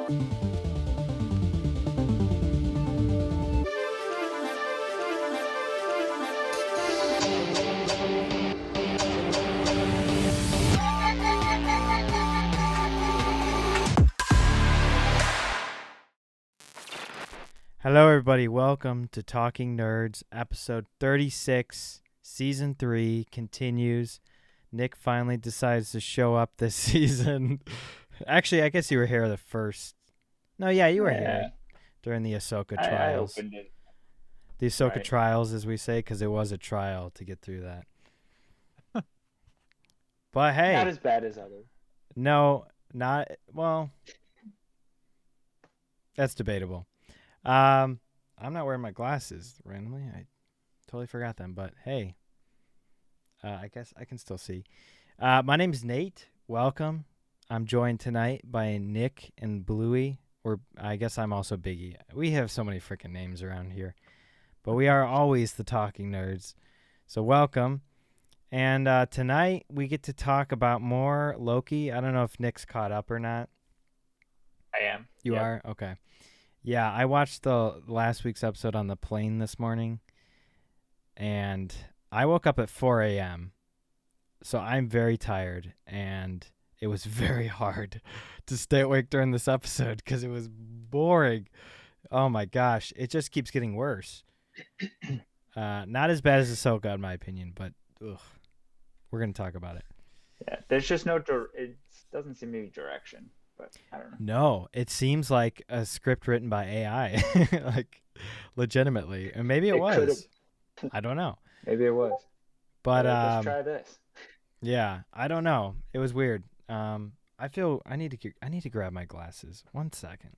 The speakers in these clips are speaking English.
Hello, everybody. Welcome to Talking Nerds, episode 36, season 3 continues. Nick finally decides to show up this season. Actually, I guess you were here the first. No, yeah, you were here during the Ahsoka trials. I opened it. The Ahsoka trials, as we say, because it was a trial to get through that. But hey. Not as bad as others. No, not. Well, that's debatable. I'm not wearing my glasses randomly. I totally forgot them, but hey, I guess I can still see. My name's Nate. Welcome. I'm joined tonight by Nick and Bluey, or I guess I'm also Biggie. We have so many freaking names around here, but we are always the Talking Nerds. So welcome. And tonight we get to talk about more Loki. I don't know if Nick's caught up or not. I am. You are? Okay. Yeah, I watched the last week's episode on the plane this morning, and I woke up at 4 a.m., so I'm very tired, and it was very hard to stay awake during this episode because it was boring. Oh, my gosh. It just keeps getting worse. Not as bad as Ahsoka, in my opinion, but we're going to talk about it. Yeah, there's just no it doesn't seem to be direction. But I don't know. No, it seems like a script written by AI, like legitimately, and maybe it was. I don't know. Maybe it was. But let's try this. Yeah, I don't know. It was weird. I feel I need to grab my glasses. One second.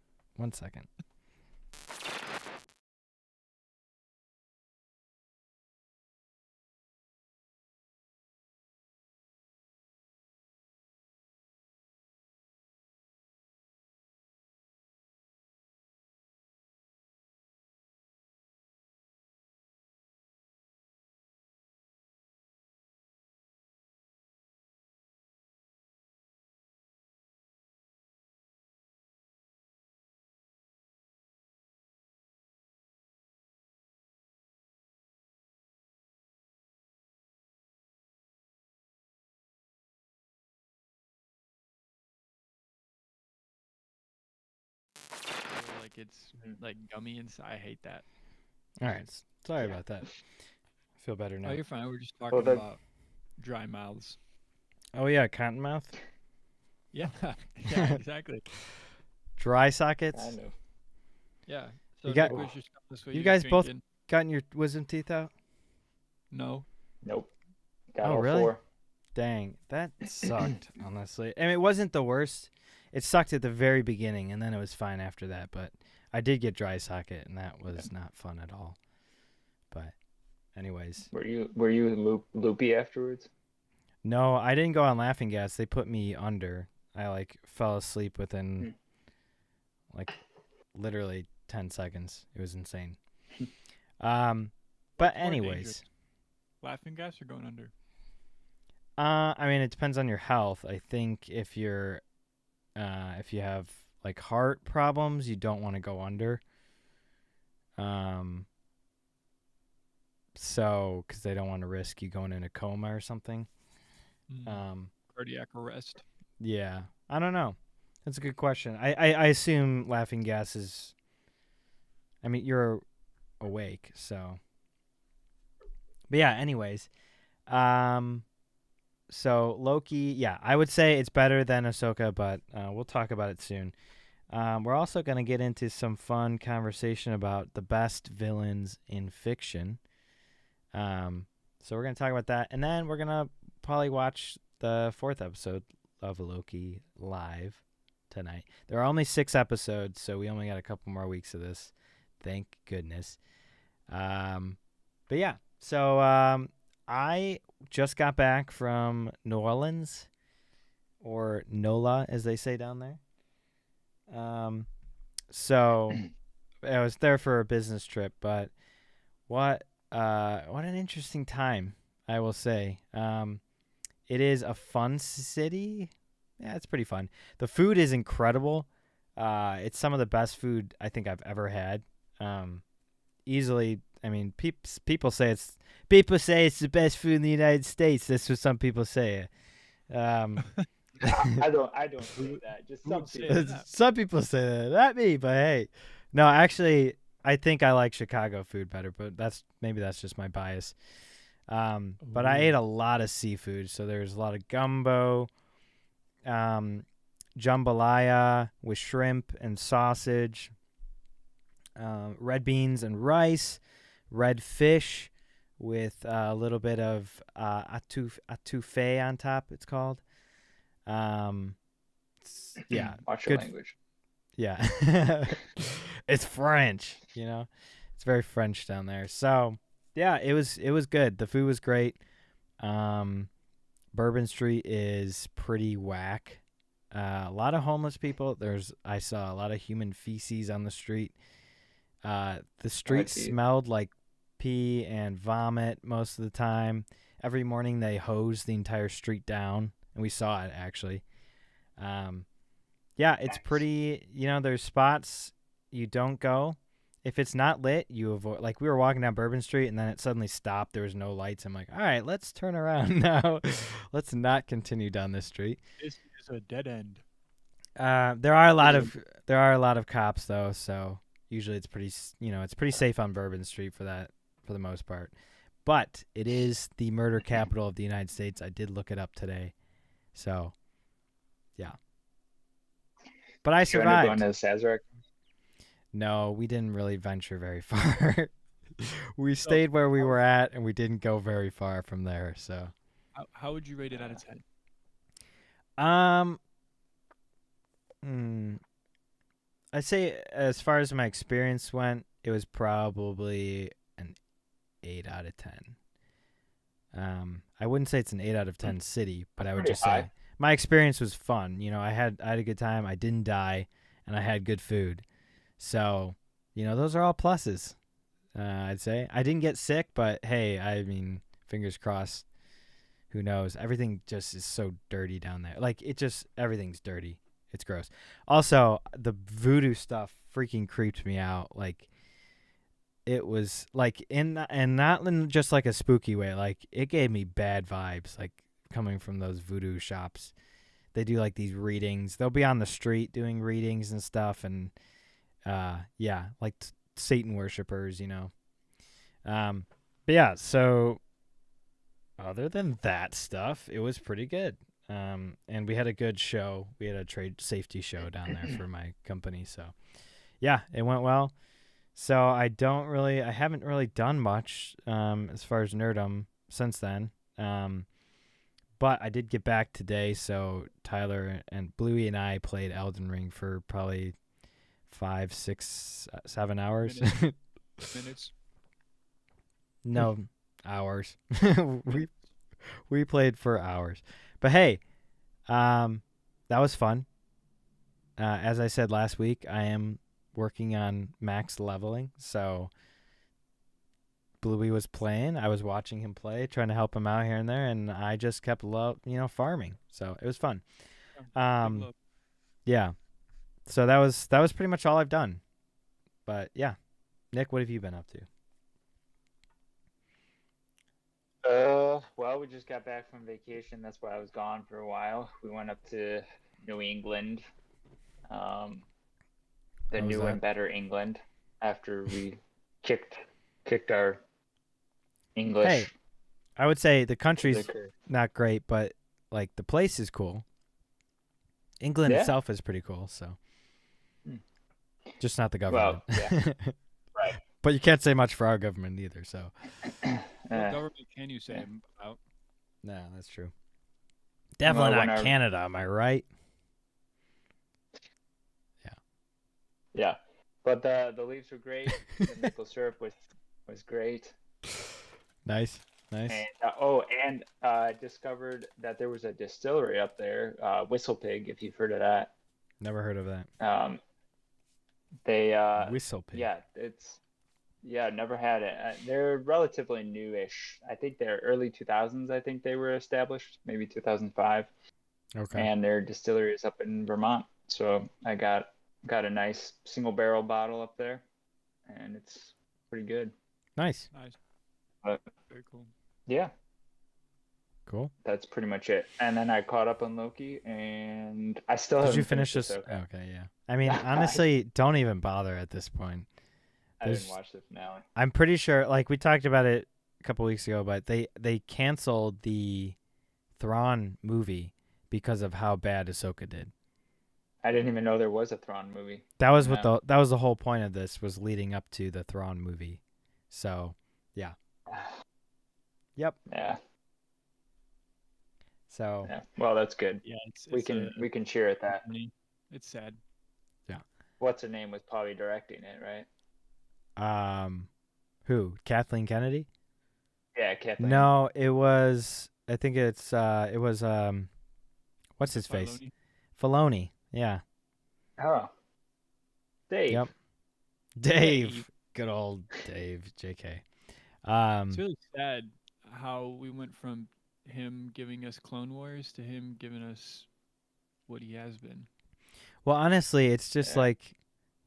Like it's like gummy inside. I hate that. All right, sorry about that. I feel better now. Oh, you're fine. We're just talking about dry mouths. Oh yeah, cottonmouth. Yeah, yeah, exactly. Dry sockets. I know. Yeah. So you guys both gotten your wisdom teeth out? No. Nope. Got all really? 4. Dang, that sucked. Honestly, I mean, it wasn't the worst. It sucked at the very beginning, and then it was fine after that. But I did get dry socket, and that was not fun at all. But, anyways. Were you loopy afterwards? No, I didn't go on laughing gas. They put me under. I fell asleep within literally 10 seconds. It was insane. But anyways. Laughing gas or going under? I mean, it depends on your health. I think if you have heart problems, you don't want to go under. So, because they don't want to risk you going in a coma or something. Cardiac arrest. Yeah, I don't know. That's a good question. I assume laughing gas is. I mean, you're awake, so. But yeah, anyways, so Loki, yeah, I would say it's better than Ahsoka, but we'll talk about it soon. We're also going to get into some fun conversation about the best villains in fiction. So we're going to talk about that, and then we're going to probably watch the 4th episode of Loki live tonight. There are only 6 episodes, so we only got a couple more weeks of this. Thank goodness. But yeah, so I just got back from New Orleans, or NOLA, as they say down there. So I was there for a business trip, but what an interesting time, I will say. It is a fun city. Yeah, it's pretty fun. The food is incredible. It's some of the best food I think I've ever had. Easily, I mean, people say it's the best food in the United States. That's what some people say. Um, I don't say Who, that. Just who some would say people. that? some people say that, not me, but hey, no, actually, I think I like Chicago food better, but maybe that's just my bias. But I ate Ooh. a lot of seafood, so there's a lot of gumbo, um, jambalaya with shrimp and sausage, red beans and rice, red fish with a little bit of atouffee on top. It's called. Um, yeah, Watch your good. language. Yeah, it's French. It's very French down there. So yeah, it was good. The food was great. Um, Bourbon Street is pretty whack. A lot of homeless people. I saw a lot of human feces on the street. The Oh, street geez. smelled like pee and vomit most of the time. Every morning they hose the entire street down, and we saw it actually. Um, yeah, it's Nice. pretty. There's spots you don't go. If it's not lit, you avoid. Like we were walking down Bourbon Street, and then it suddenly stopped. There was no lights. I'm like, all right, let's turn around now. Let's not continue down this street. This is a dead end. There are a lot Yeah. of there are a lot of cops though, so usually it's pretty safe on Bourbon Street for the most part. But it is the murder capital of the United States. I did look it up today, so yeah. But I You end up going survived. to the Sazerac? No, we didn't really venture very far. We So, stayed where we how, were at, and we didn't go very far from there. So, how would you rate it out of 10? um, hmm, I'd say as far as my experience went, it was probably an 8 out of 10. I wouldn't say it's an 8 out of 10 city, but I would Pretty just high. say my experience was fun. I had a good time. I didn't die, and I had good food. So, those are all pluses. I'd say I didn't get sick, but hey, I mean, fingers crossed. Who knows? Everything just is so dirty down there. Like everything's dirty. It's gross. Also, the voodoo stuff freaking creeped me out. Like it was like and not in just like a spooky way. Like it gave me bad vibes. Like coming from those voodoo shops, they do like these readings. They'll be on the street doing readings and stuff, and yeah, like Satan worshippers. But yeah, so other than that stuff, it was pretty good. And we had a good show. We had a trade safety show down there for my company. So yeah, it went well. So I haven't really done much as far as nerdum since then. But I did get back today. So Tyler and Bluey and I played Elden Ring for probably 5, 6, 7 hours. Minutes? No, hours. we we played for hours. But hey, that was fun. As I said last week, I am working on max leveling. So Bluey was playing. I was watching him play, trying to help him out here and there, and I just kept farming. So it was fun. Yeah, big Um, love. yeah. So that was pretty much all I've done. But yeah, Nick, what have you been up to? Well, we just got back from vacation. That's why I was gone for a while. We went up to New England, um, the How was new that? and better England, after we kicked our Hey, English I would say the to the country's curb. not great, but like the place is cool. England Yeah. itself is pretty cool, so Hmm. just not the Well, government. yeah. Right. But you can't say much for our government either, so What Uh, government can you say about? no, that's true. Definitely well, when not our Canada, am I right? yeah, but the leaves were great. The maple syrup was great. Nice, nice. And discovered that there was a distillery up there, Whistle Pig, if you've heard of that. Never heard of that. They Whistle pig. yeah, never had it. They're relatively newish. I think they're early 2000s. I think they were established, maybe 2005, Okay. and their distillery is up in Vermont. So I got Got a nice single barrel bottle up there, and it's pretty good. Nice. Nice. But Very cool. yeah, Cool. that's pretty much it. And then I caught up on Loki, and I still Did you haven't finish finished this? Ahsoka. Okay, yeah. I mean, I, honestly, don't even bother at this point. I didn't There's, watch the finale. I'm pretty sure, like we talked about it a couple weeks ago, but they canceled the Thrawn movie because of how bad Ahsoka did. I didn't even know there was a Thrawn movie. That was what No. that was the whole point of this, was leading up to the Thrawn movie. So, yeah. Yep. Yeah. So, Yeah. Well, that's good. Yeah, We can cheer at that. It's sad. What's her name was probably directing it, right? who? Kathleen Kennedy? Yeah, Kathleen. No, it was. I think it was what's his face? Filoni. Yeah. Oh. Dave. Yep. Dave. Good old Dave. JK. It's really sad how we went from him giving us Clone Wars to him giving us what he has been. Well, honestly, it's just Yeah. like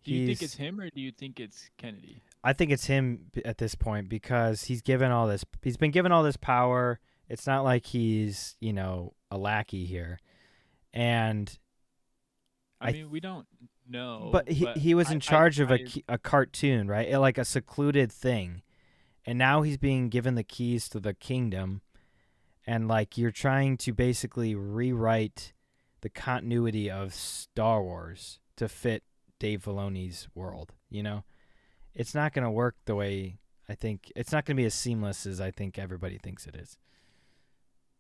Do you think it's him or do you think it's Kennedy? I think it's him at this point, because he's been given all this power. It's not like he's, a lackey here. And I mean, we don't know. but he was in charge of a cartoon, right? Like a secluded thing. And now he's being given the keys to the kingdom, and like you're trying to basically rewrite the continuity of Star Wars to fit Dave Filoni's world, It's not going to work the way it's not going to be as seamless as I think everybody thinks it is,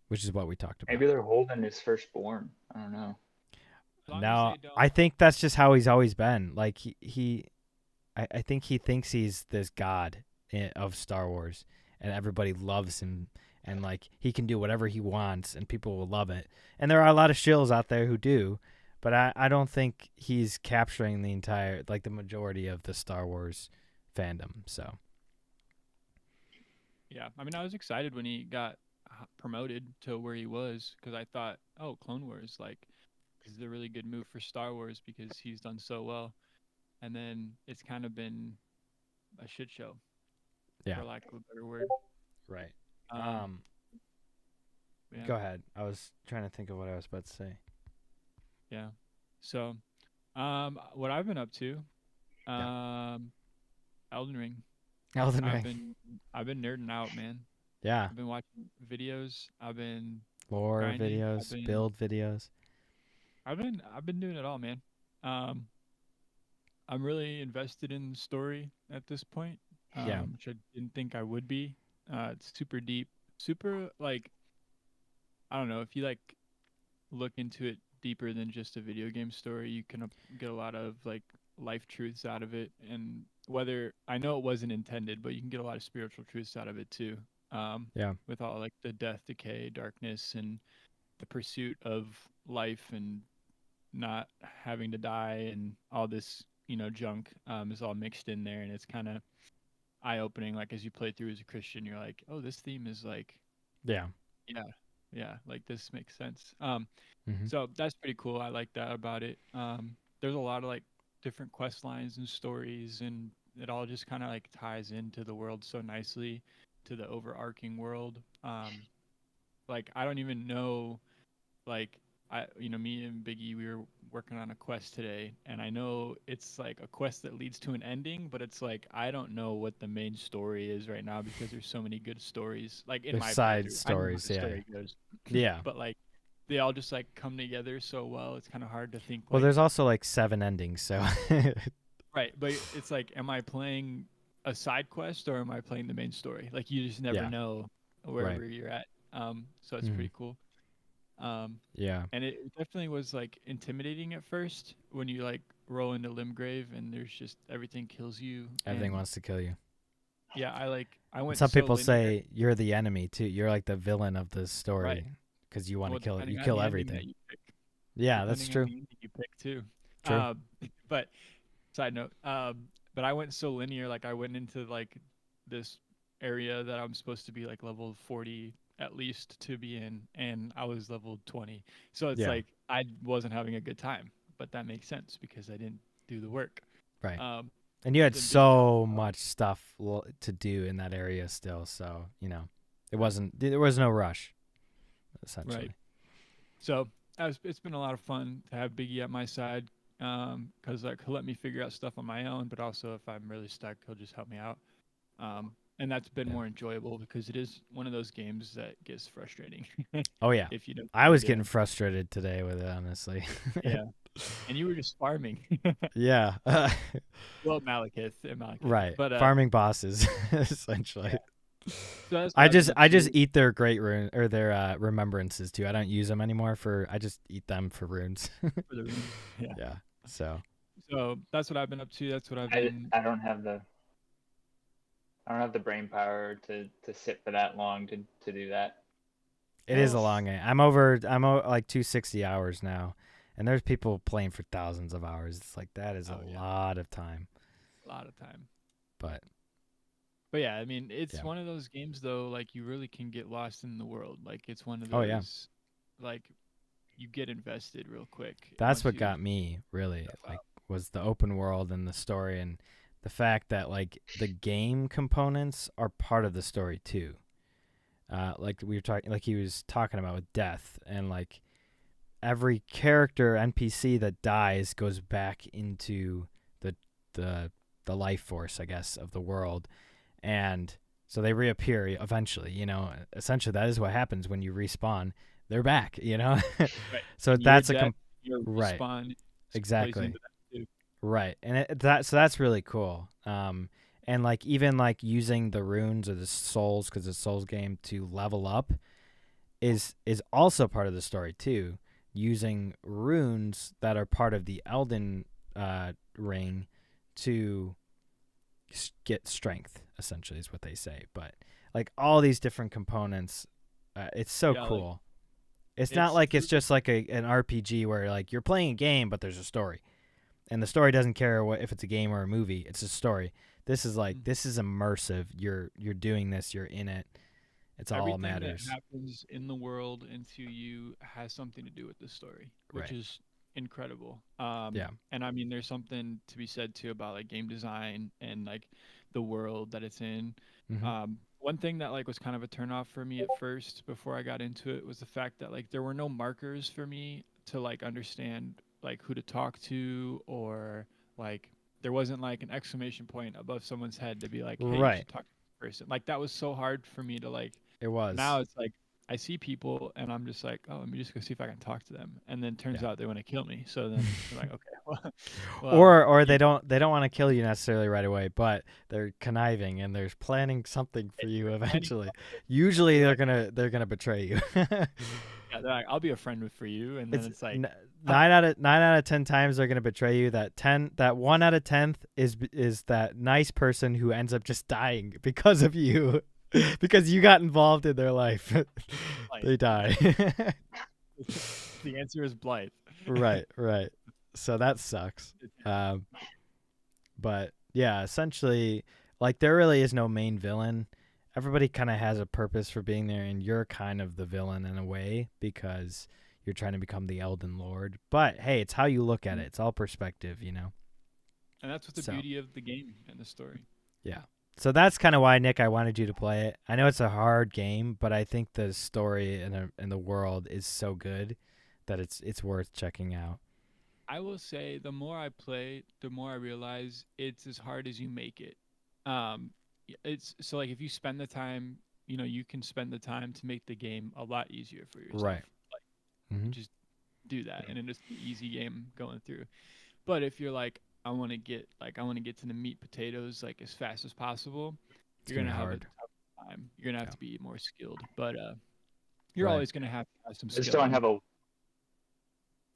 which is what we talked about. Maybe they're holding his firstborn. I don't know. No, I think that's just how he's always been. Like I think he thinks he's this god of Star Wars, and everybody loves him, and like he can do whatever he wants, and people will love it. And there are a lot of shills out there who do, but I don't think he's capturing the majority of the Star Wars fandom. So yeah, I mean, I was excited when he got promoted to where he was, because I thought, oh, Clone Wars, like, this is a really good move for Star Wars because he's done so well. And then it's kind of been a shit show, for lack of a better word. right. Yeah. Go ahead. I was trying to think of what I was about to say. Yeah. So, what I've been up to, Elden Ring. Elden Ring. I've been nerding out, man. Yeah. I've been watching videos. I've been lore grinding. videos, build videos. I've been doing it all, man. I'm really invested in the story at this point. Which I didn't think I would be. It's super deep, super like, I don't know, if you like look into it deeper than just a video game story, you can get a lot of like life truths out of it. And whether, I know it wasn't intended, but you can get a lot of spiritual truths out of it too. With all like the death, decay, darkness, and the pursuit of life and not having to die, and all this, junk is all mixed in there, and it's kind of eye-opening. Like as you play through as a Christian, you're like, oh, this theme is like, yeah, like this makes sense. So that's pretty cool. I like that about it. There's a lot of like different quest lines and stories, and it all just kind of like ties into the world so nicely, to the overarching world. Like I don't even know, like me and Biggie, we were working on a quest today, and I know it's like a quest that leads to an ending, but it's like I don't know what the main story is right now, because there's so many good stories. Like in my side stories, story goes. But like they all just like come together so well. It's kind of hard to think. Well, there's also like 7 endings, so. Right, but it's like, am I playing a side quest or am I playing the main story? Like you just never know wherever you're at. So it's pretty cool. And it definitely was like intimidating at first when you like roll into Limgrave and there's just everything kills you. Everything wants to kill you. Yeah, I went. Some people say you're the enemy too. You're like the villain of the story because you want to kill it. You kill everything. Yeah, that's true. You pick too. True. But side note, but I went so linear. Like I went into like this area that I'm supposed to be like level 40 at least to be in, and I was level 20. So it's like I wasn't having a good time, but that makes sense because I didn't do the work. Right. Um, And you had the big so much stuff to do in that area still, so there was no rush, essentially. right. So it's been a lot of fun to have Biggie at my side, because like he'll let me figure out stuff on my own, but also if I'm really stuck, he'll just help me out. And that's been more enjoyable because it is one of those games that gets frustrating. Oh yeah, if you don't. I was getting frustrated today with it, honestly. Yeah, and you were just farming. Yeah. Well, Malekith, Right. but Farming bosses, essentially. yeah. So that's what I I've been just up I to just eat their great rune or their remembrances too. I don't use them anymore I just eat them for runes. for the room. Yeah. Yeah. So So that's what I've been up to. That's what I've I been. I don't have the brain power to sit for that long to do that. it is a long game. I'm like 260 hours now, and there's people playing for thousands of hours. It's like that is a lot of time. A lot of time. But yeah, I mean, it's one of those games though. Like you really can get lost in the world. Like it's one of those. Oh, yeah. Like you get invested real quick. that's what got me really was the open world and the story and the fact that like the game components are part of the story too. Like we were talking, like he was talking about with death and like every character NPC that dies goes back into the life force, I guess, of the world, and so they reappear eventually. Essentially that is what happens when you respawn. They're back. Right. So And that's right. Respawn exactly. Right, and that's really cool. And like even like using the runes or the souls because it's a souls game to level up is also part of the story too. Using runes that are part of the Elden ring to get strength, essentially, is what they say. But like all these different components, it's so cool. Like, it's not like it's just like an RPG where like you're playing a game, but there's a story. And the story doesn't care if it's a game or a movie. It's a story. This is like this is immersive. You're doing this. You're in it. It's all Everything matters. that happens in the world and to you has something to do with the story, which is incredible. Yeah. And I mean, there's something to be said too about like game design and like the world that it's in. Mm-hmm. One thing that like was kind of a turnoff for me at first before I got into it was the fact that like there were no markers for me to like understand like who to talk to, or like there wasn't like an exclamation point above someone's head to be like, hey, you should talk to this person. Like that was so hard for me to like. It was. Now it's like I see people and I'm just like, oh, let me just go see if I can talk to them, and then turns out they want to kill me. So then you're like, okay, well, or they don't want to kill you necessarily right away, but they're conniving and they're planning something for you eventually. Usually they're gonna betray you. Yeah, they're like, I'll be a friend for you, and then it's like 9 out of 10 times they're gonna betray you. That 1 out of 10th is that nice person who ends up just dying because of you. Because you got involved in their life. They die. The answer is Blythe. Right. So that sucks. But yeah, essentially, like there really is no main villain. Everybody kind of has a purpose for being there, and you're kind of the villain in a way because you're trying to become the Elden Lord. But hey, it's how you look at it. It's all perspective, And that's what the beauty of the game and the story. Yeah. So that's kind of why, Nick, I wanted you to play it. I know it's a hard game, but I think the story and the world is so good that it's worth checking out. I will say the more I play, the more I realize it's as hard as you make it. It's so like if you spend the time, you can spend the time to make the game a lot easier for yourself. Right. Like, just do that, and it's an easy game going through. But if you're like, I want to get to the meat potatoes like as fast as possible, you're gonna have a tough time. You're gonna have to be more skilled, but you're always gonna have to have some skill. I just don't have a.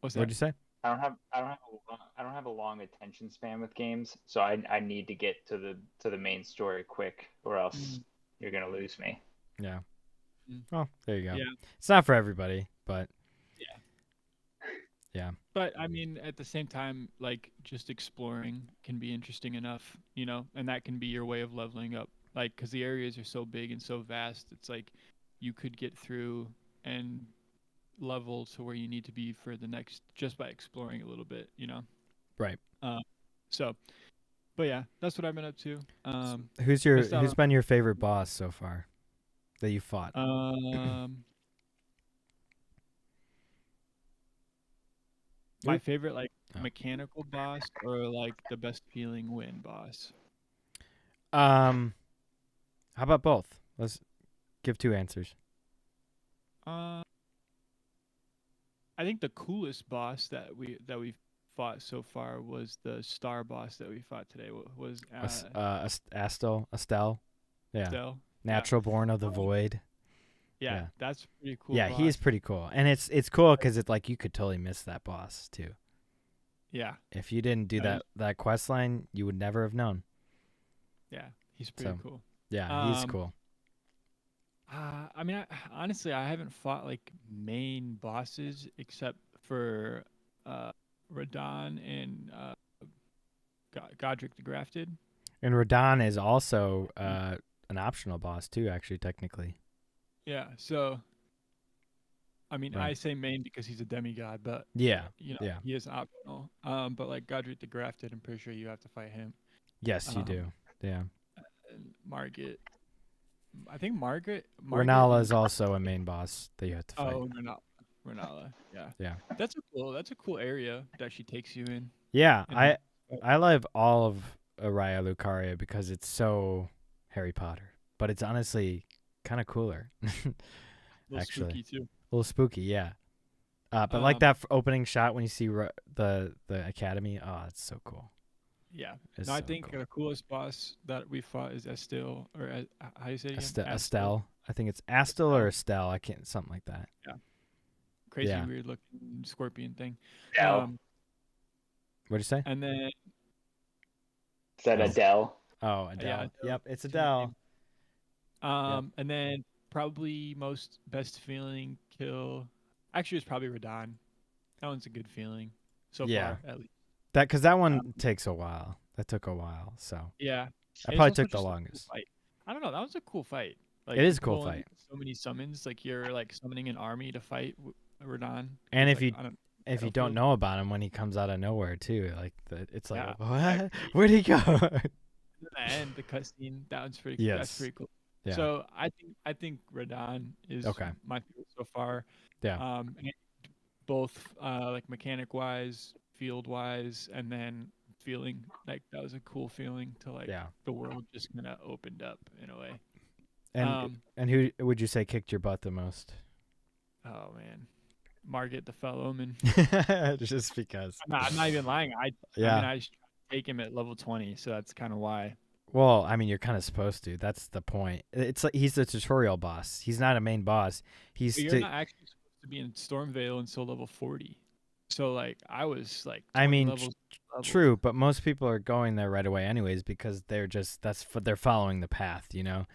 What's that? What'd you say? I don't have a long attention span with games, so I need to get to the main story quick, or else you're gonna lose me. Yeah. Well, there you go. Yeah. It's not for everybody, but. Yeah. But I mean, at the same time, like just exploring can be interesting enough, and that can be your way of leveling up. Like, because the areas are so big and so vast, it's like you could get through and level to where you need to be for the next just by exploring a little bit, Right. So, but yeah, that's what I've been up to. Who's been your favorite boss so far that you fought? My favorite like Oh. mechanical boss or like the best feeling win boss. How about both? Let's give 2 answers. I think the coolest boss that we've fought so far was the star boss that we fought today. Was Estelle. Yeah. Stell. Natural born of the void. Yeah, that's pretty cool. Yeah, boss. he's pretty cool, and it's cool because it's like you could totally miss that boss too. Yeah. If you didn't do that quest line, you would never have known. Yeah, he's pretty cool. Yeah, he's cool. I mean, honestly, I haven't fought like main bosses except for Radon and Godric the Grafted. And Radon is also an optional boss too, actually, technically. Yeah, so I mean, Right. I say main because he's a demigod, but yeah, he is optional. But like Godric the Grafted, I'm pretty sure you have to fight him. Yes, you do. Yeah. And Margaret. I think Margaret. Renala is also a main boss that you have to fight. Oh, Renala. Yeah. Yeah. That's a cool area that she takes you in. Yeah, I love all of Araya Lucaria because it's so Harry Potter, but it's honestly kind of cooler. Actually, spooky too. A little spooky, yeah. But like that opening shot when you see the academy, oh, it's so cool. Yeah. It's I so think cool. the coolest boss that we fought is Estelle, or how do you say it again? Estelle. I think it's Astel or Estelle. I can't, something like that. Yeah. Crazy, weird looking scorpion thing. Adele. What'd you say? And then is that Adele? Oh, Adele. Yeah, Yep, it's Adele. And then probably best feeling kill. Actually, it's probably Radon. That one's a good feeling so far, at least. Because that one takes a while. That took a while, so yeah, that probably took the longest. Cool fight. I don't know. That was a cool fight. Like, it is a cool fight. So many summons, like you're like summoning an army to fight Radon. And if you don't know about him when he comes out of nowhere too, like it's like what? Where'd he go? And the cutscene, that one's pretty cool. Yes. That's pretty cool. Yeah. So I think Radon is my favorite so far. Yeah. Both like mechanic wise, field wise, and then feeling like that was a cool feeling to like the world just kind of opened up in a way. And who would you say kicked your butt the most? Oh man, Margaret the Fellowman. Just because. I'm not even lying. I take him at level 20, so that's kind of why. Well, I mean, you're kind of supposed to. That's the point. It's like he's the tutorial boss. He's not a main boss. You're not actually supposed to be in Stormvale until level 40. So like I was like 20 I mean, levels. True, but most people are going there right away anyways because they're following the path, you know.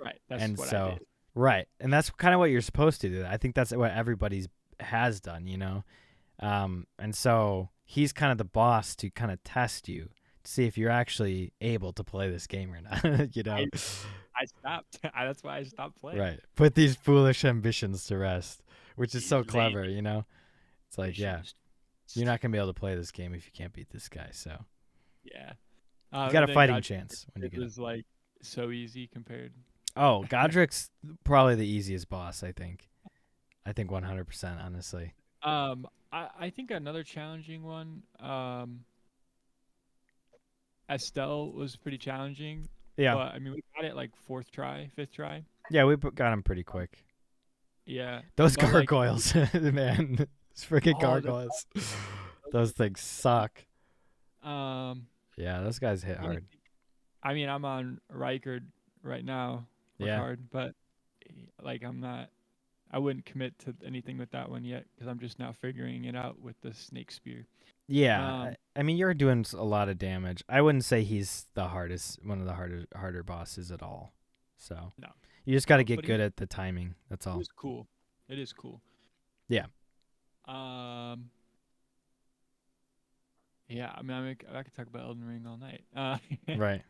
Right. That's I did. Right, and that's kind of what you're supposed to do. I think that's what everybody has done, you know. And so he's kind of the boss to kind of test you to see if you're actually able to play this game or not. You know. I stopped. That's why I stopped playing. Right. Put these foolish ambitions to rest, which is so clever, you know. It's like, you're not gonna be able to play this game if you can't beat this guy. So yeah, you got a fighting chance when you get it. It was like so easy compared. Oh, Godric's probably the easiest boss. I think 100%. Honestly. I think another challenging one. Estelle was pretty challenging. Yeah. But I mean, we got it like 4th try, 5th try. Yeah, we got him pretty quick. Yeah. Those gargoyles, man. Those freaking gargoyles. Those things suck. Yeah, those guys hit hard. I mean, I'm on Riker right now. Hard, but like I wouldn't commit to anything with that one yet because I'm just now figuring it out with the snake spear. Yeah, I mean, you're doing a lot of damage. I wouldn't say he's one of the harder bosses at all. So no, you just got to get good at the timing. That's all. It is cool. Yeah. Yeah, I mean, I could talk about Elden Ring all night. Right.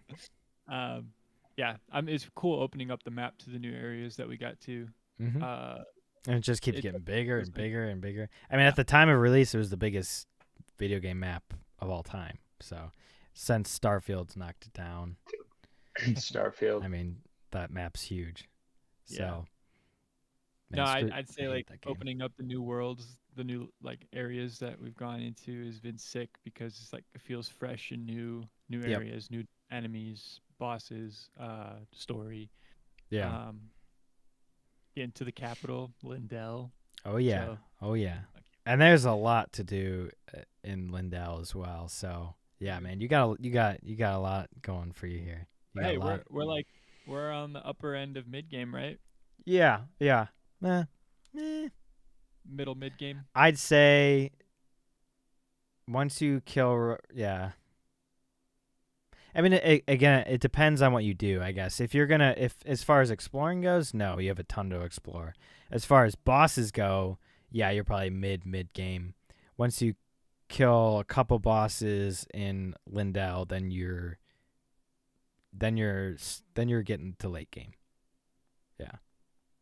Yeah, it's cool opening up the map to the new areas that we got to. Mm-hmm. And it just keeps getting bigger and bigger and bigger. I mean, at the time of release, it was the biggest video game map of all time. So since Starfield's knocked it down. Starfield. I mean, that map's huge. So, Yeah. man, No, screw- I'd I say hate like that game. opening up the new worlds, the new like areas that we've gone into has been sick because it's like it feels fresh and new Yep. areas, new enemies, bosses, story. Yeah. Getting to the capital, Lindell. Oh yeah. So, Oh yeah. And there's a lot to do in Lindell as well. So yeah, man, you got a lot going for you here. You got hey, a lot. we're on the upper end of mid game, right? Yeah. Middle mid game. I'd say once you kill, yeah. I mean, again, it depends on what you do, I guess. If as far as exploring goes, no, you have a ton to explore. As far as bosses go, yeah, you're probably mid game. Once you kill a couple bosses in Lindell, then you're getting to late game. Yeah.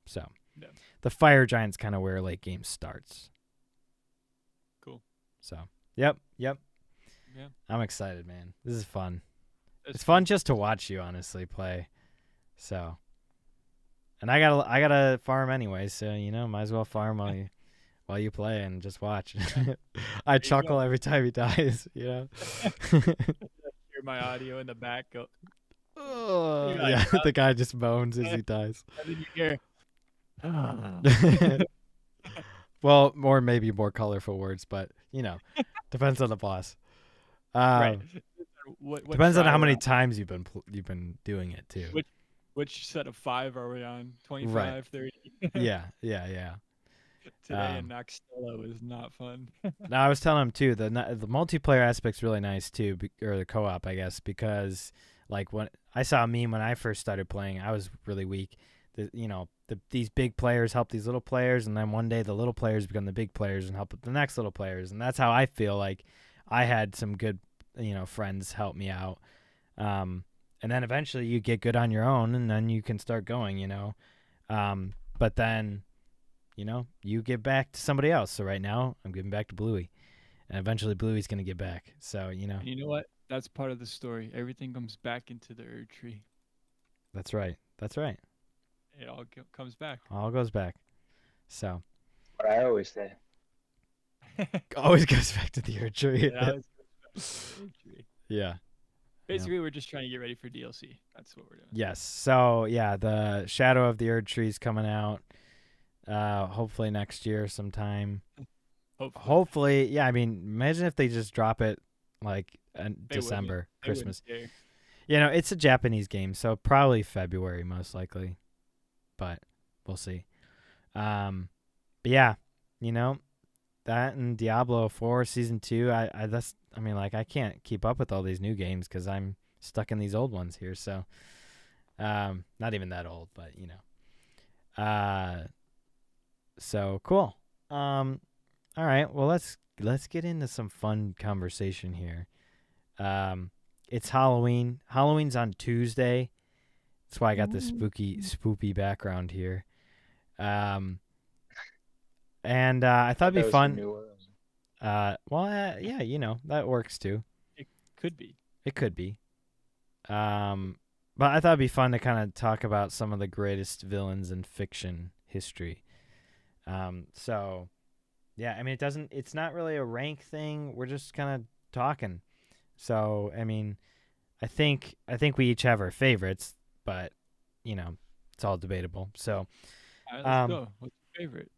So, Yeah. the fire giant's kind of where late game starts. Cool. So, yep. Yeah. I'm excited, man. This is fun. It's It's fun just to watch you honestly play. So, and I gotta farm anyway, so might as well farm while you play and just watch. I chuckle every time he dies. Hear my audio in the back go. Oh, You're like, yeah, the guy just moans as he dies. And then you hear. Well, maybe more colorful words, but depends on the boss. Right. What Depends on try how many we're on. times you've been doing it too. Which set of 5 are we on? 25, Right. 30? Yeah. Today in Noxtella was not fun. No, I was telling him too. The multiplayer aspect's really nice too, or the co-op, I guess, because like when I saw a meme when I first started playing, I was really weak. These big players help these little players, and then one day the little players become the big players and help the next little players, and that's how I feel like I had some good friends help me out. And then eventually you get good on your own, and then you can start going, but then, you give back to somebody else. So right now I'm giving back to Bluey, and eventually Bluey's going to get back. So, And you know what? That's part of the story. Everything comes back into the Erd tree. That's right. It all comes back. All goes back. So What I always say. always goes back to the Erd tree. It always goes back to the Erd tree. Yeah. Basically, we're just trying to get ready for DLC. That's what we're doing. Yes. So yeah, the Shadow of the Erd tree is coming out. Hopefully next year sometime. Hopefully, yeah. I mean, imagine if they just drop it like in December, Christmas. It's a Japanese game, so probably February most likely, but we'll see. But yeah, that and Diablo 4 Season 2. I can't keep up with all these new games because I'm stuck in these old ones here. So, not even that old, but so cool. All right. Well, let's get into some fun conversation here. It's Halloween. Halloween's on Tuesday. That's why I got this spoopy background here. And I thought it'd be fun. Yeah, that works too. It could be. It could be. But I thought it'd be fun to kind of talk about some of the greatest villains in fiction history. So yeah, I mean, it's not really a rank thing. We're just kind of talking. So, I mean, I think we each have our favorites, but it's all debatable. So, all right, let's go. What's your favorite?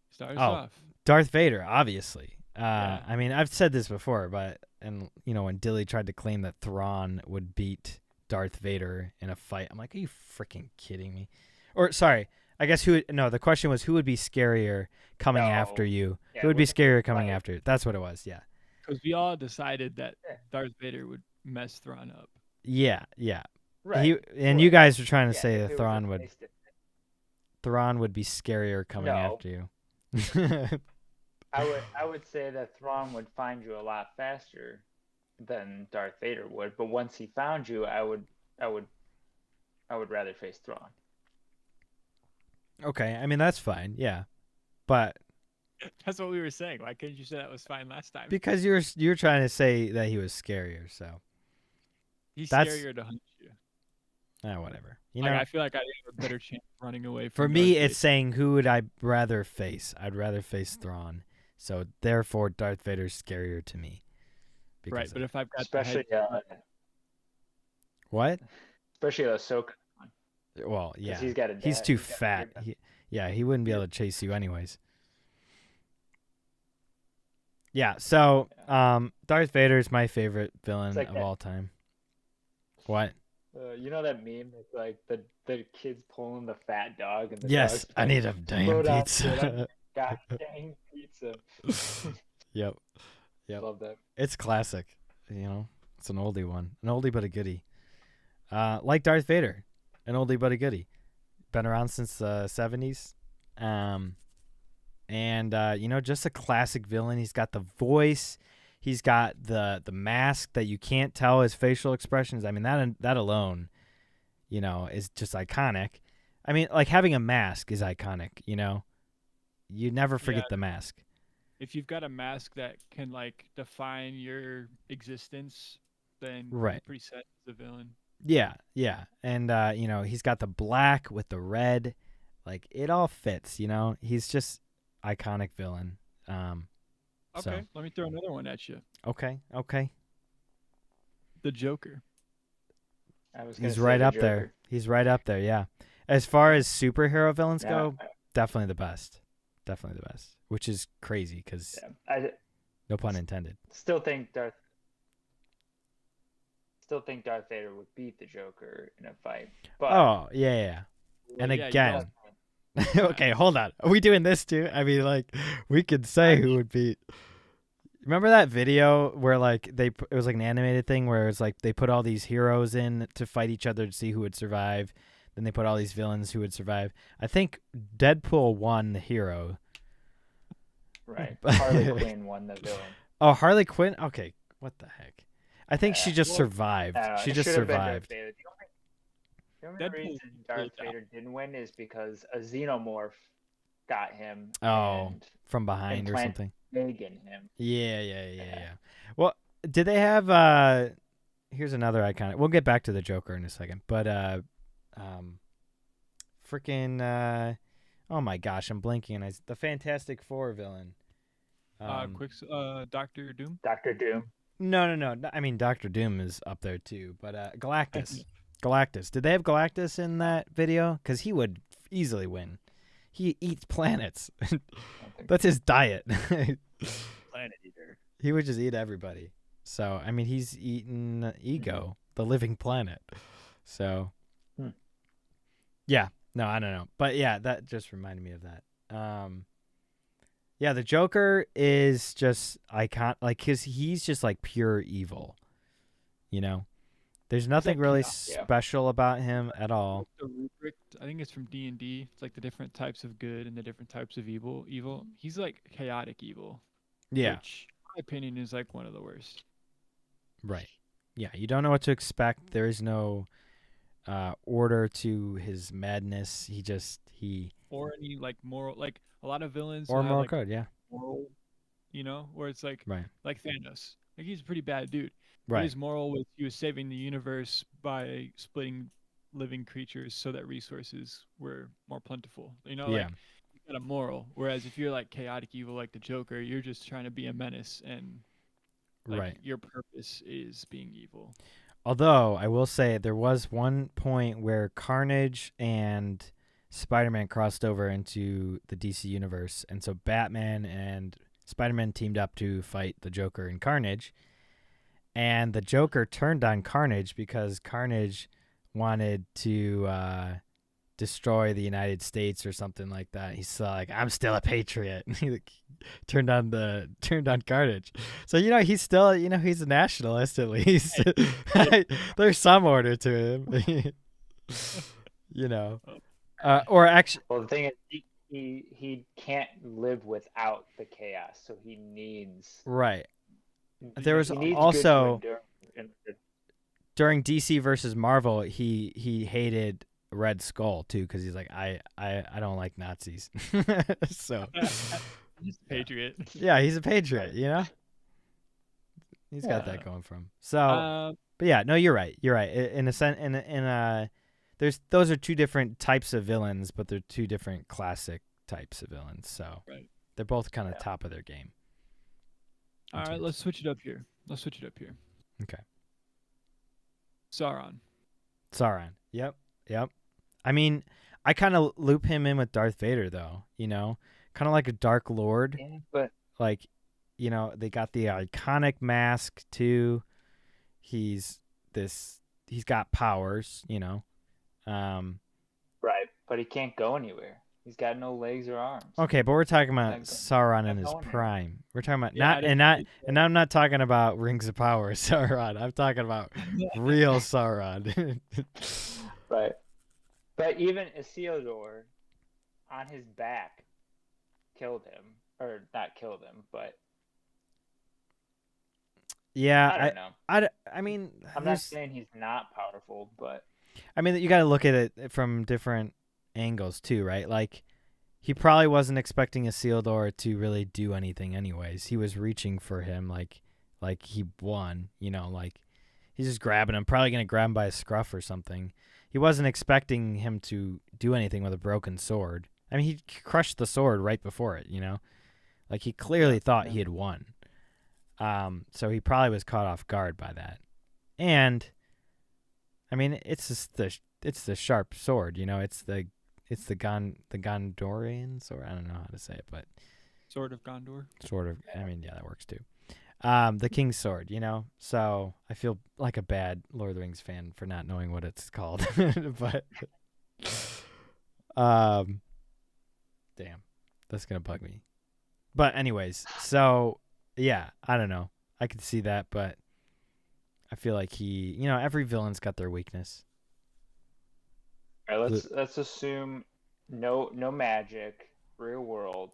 Start us off. Darth Vader, obviously. Yeah. I mean, I've said this before, but when Dilly tried to claim that Thrawn would beat Darth Vader in a fight, I'm like, are you freaking kidding me? Or sorry, I guess the question was who would be scarier coming after you? Yeah, who would be scarier coming after you? That's what it was. Yeah. Because we all decided that Darth Vader would mess Thrawn up. Yeah. Right. You guys were trying to say if that it was Thrawn would be scarier coming after you. I would say that Thrawn would find you a lot faster than Darth Vader would, but once he found you, I would rather face Thrawn. Okay, I mean that's fine. Yeah. But that's what we were saying. Why couldn't you say that was fine last time? Because you're trying to say that he was scarier, so He's That's scarier to hunt you. whatever. You Like know, I feel like I have a better chance of running away from for Darth me, Vader. it's saying who would I rather face? I'd rather face Thrawn. So therefore, Darth Vader's scarier to me. Right, but if I've got especially what? especially Ahsoka. Well, yeah, He's got a he's dad. too He's got a fat. He wouldn't be able to chase you anyways. Yeah, so Darth Vader is my favorite villain like of that. all time. What? You know that meme? It's like the kid's pulling the fat dog, and the Yes, dog's I like, need a damn "Slow down, pizza. kid. God dang pizza." Yep. Yep. Love that. It's classic. You know, it's an oldie one, an oldie but a goodie. Like Darth Vader, an oldie but a goodie. Been around since the 70s. And you know, just a classic villain. He's got the voice. He's got the mask that you can't tell his facial expressions. I mean, that alone, you know, is just iconic. I mean, like having a mask is iconic, you know. You never forget the mask. If you've got a mask that can like define your existence, then right. You're pretty set as a villain. Yeah, yeah. And you know, he's got the black with the red. Like it all fits, you know. He's just iconic villain. Okay, let me throw another one at you. Okay. The Joker. He's right up there. He's right up there, yeah. As far as superhero villains go, definitely the best. Definitely the best. Which is crazy because no pun intended. Still think Darth Vader would beat the Joker in a fight. But oh, yeah. And again, okay, hold on. Are we doing this too? I mean, like, we could say who would beat. Remember that video where like it was like an animated thing where it's like they put all these heroes in to fight each other to see who would survive. Then they put all these villains who would survive. I think Deadpool won the hero. Right. Harley Quinn won the villain. Oh, Harley Quinn? Okay. What the heck? I think she just survived. She just survived. The only reason Darth Vader didn't win is because a xenomorph got him. From behind or something. Egg in him. Yeah. Well, did they have? Here's another iconic. We'll get back to the Joker in a second, but freaking oh my gosh, I'm blanking. The Fantastic Four villain. Doctor Doom. Doctor Doom. No. I mean, Doctor Doom is up there too, but Galactus. Galactus. Did they have Galactus in that video? Because he would easily win. He eats planets. That's his diet. Planet eater. He would just eat everybody. So, I mean, he's eaten Ego, the living planet. So, yeah. No, I don't know. But yeah, that just reminded me of that. Yeah, the Joker is just he's just like pure evil. You know? There's nothing really special about him at all. The rubric, I think it's from D&D. It's like the different types of good and the different types of evil. He's like chaotic evil. Yeah. Which, in my opinion, is like one of the worst. Right. Yeah, you don't know what to expect. There is no order to his madness. Or any like moral, like a lot of villains. Or moral like, code, yeah. Moral, you know, where it's like like Thanos. Like he's a pretty bad dude. Right. His moral was he was saving the universe by splitting living creatures so that resources were more plentiful. You know, like you got a moral. Whereas if you're like chaotic evil like the Joker, you're just trying to be a menace and like your purpose is being evil. Although I will say there was one point where Carnage and Spider-Man crossed over into the DC universe, and so Batman and Spider-Man teamed up to fight the Joker and Carnage. And the Joker turned on Carnage because Carnage wanted to destroy the United States or something like that. He's like, I'm still a patriot. And he turned on Carnage. So he's still he's a nationalist at least. There's some order to him. Or actually, well, the thing is, he can't live without the chaos, so he needs There was also during DC versus Marvel, he hated Red Skull too because he's like I don't like Nazis. So he's a patriot. Yeah, he's a patriot. He's got that going for him. So But yeah, no, you're right. You're right. In a sense, those are two different types of villains, but they're two different classic types of villains. So Right. they're both kind of top of their game. All right, let's switch it up here. Okay. Sauron. Yep. I mean, I kind of loop him in with Darth Vader, though. Kind of like a Dark Lord. Yeah, but Like, they got the iconic mask too. He's got powers. Right, but he can't go anywhere. He's got no legs or arms. Okay, but we're talking about Sauron in his prime. We're talking about and I'm not talking about Rings of Power Sauron. I'm talking about real Sauron. Right, but even Isildur, on his back, killed him, or not killed him, but yeah, I don't know. I mean, I'm not saying he's not powerful, but I mean, you got to look at it from different angles too, right? Like, he probably wasn't expecting Isildur to really do anything anyways. He was reaching for him like he won, like he's just grabbing him, probably going to grab him by a scruff or something. He wasn't expecting him to do anything with a broken sword. I mean, he crushed the sword right before it, Like, he clearly thought he had won. So he probably was caught off guard by that. And I mean, it's just the sharp sword, It's the Gondorian sword. I don't know how to say it, but Sword of Gondor. Sort of. I mean, yeah, that works too. The King's Sword, So I feel like a bad Lord of the Rings fan for not knowing what it's called, but damn, that's gonna bug me. But anyways, so yeah, I don't know. I could see that, but I feel like every villain's got their weakness. all right, let's assume no magic, real world.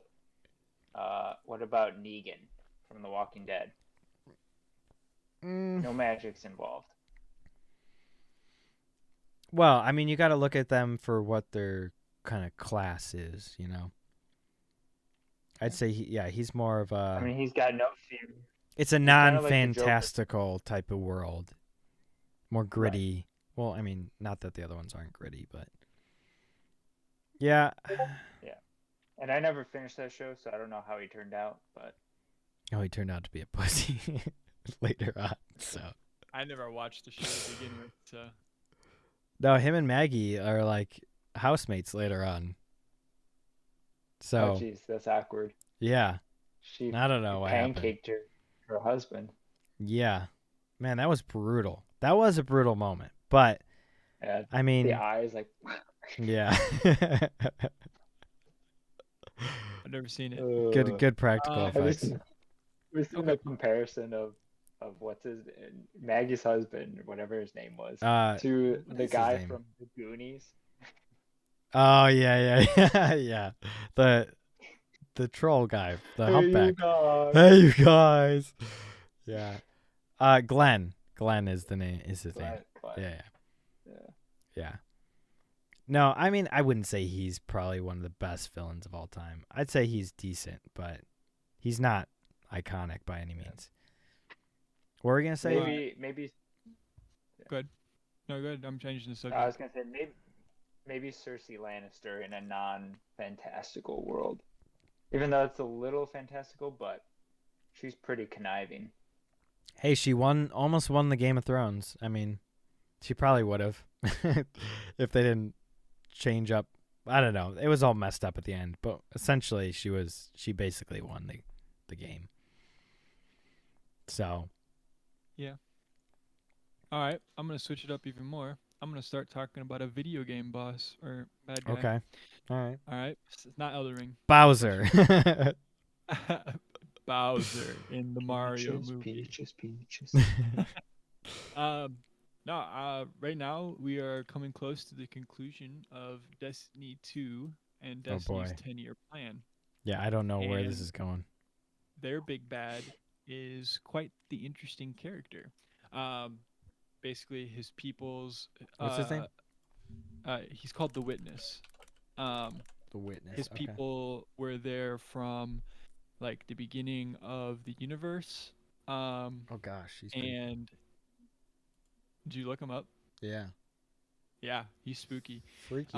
What about Negan from The Walking Dead? No magic's involved. Well, I mean, you got to look at them for what their kind of class is, I'd say he's more of a. I mean, he's got no fear. It's a non-fantastical type of world, more gritty. Right. Well, I mean, not that the other ones aren't gritty, but yeah. Yeah, and I never finished that show, so I don't know how he turned out. But he turned out to be a pussy later on. So I never watched the show to begin with. So no, him and Maggie are like housemates later on. So oh, jeez, that's awkward. Yeah, I don't know what pancaked her husband. Yeah, man, that was brutal. That was a brutal moment, but yeah, I mean, the eyes like. Yeah. I've never seen it. Good practical effects. We've seen a comparison of what's his Maggie's husband, whatever his name was, to the guy from the Goonies. Oh yeah. Yeah. The troll guy, the humpback. Hey you guys. Yeah. Glenn. Glenn is his name. Glenn. Yeah. No, I mean, I wouldn't say he's probably one of the best villains of all time. I'd say he's decent, but he's not iconic by any means. What were we gonna say? Maybe. Good. No, good. I'm changing the subject. I was gonna say maybe Cersei Lannister in a non-fantastical world, even though it's a little fantastical, but she's pretty conniving. Hey, she almost won the Game of Thrones. I mean, she probably would have if they didn't change up. I don't know. It was all messed up at the end, but essentially she basically won the game. So, yeah. All right, I'm going to switch it up even more. I'm going to start talking about a video game boss or bad guy. Okay. All right. It's not Elden Ring. Bowser. Bowser in the Mario movie. Peaches. Right now we are coming close to the conclusion of Destiny 2 and Destiny's 10-year plan. Yeah, I don't know where this is going. Their big bad is quite the interesting character. Basically, his people's. What's his name? He's called the Witness. The Witness. His people were there from, like, the beginning of the universe. Oh gosh, Did you look him up? Yeah. Yeah, he's spooky. Freaky.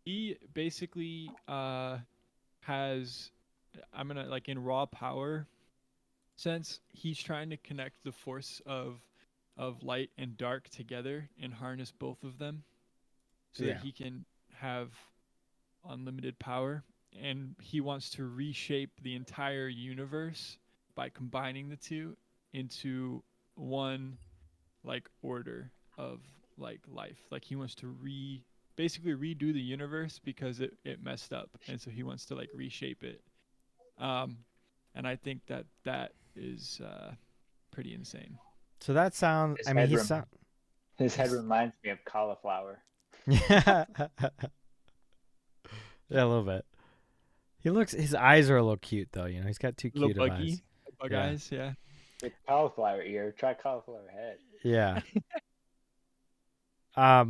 He basically has, I'm gonna like in raw power sense, he's trying to connect the force of light and dark together and harness both of them so that he can have unlimited power. And he wants to reshape the entire universe by combining the two into one like order of like life. Like he wants to basically redo the universe because it messed up, and so he wants to like reshape it. And I think that is pretty insane. So that sounds. His I mean, head his head reminds me of cauliflower. Yeah. Yeah, a little bit. His eyes are a little cute though. You know, he's got two cute eyes. Bug eyes, yeah. With cauliflower ear, try cauliflower head. Yeah. I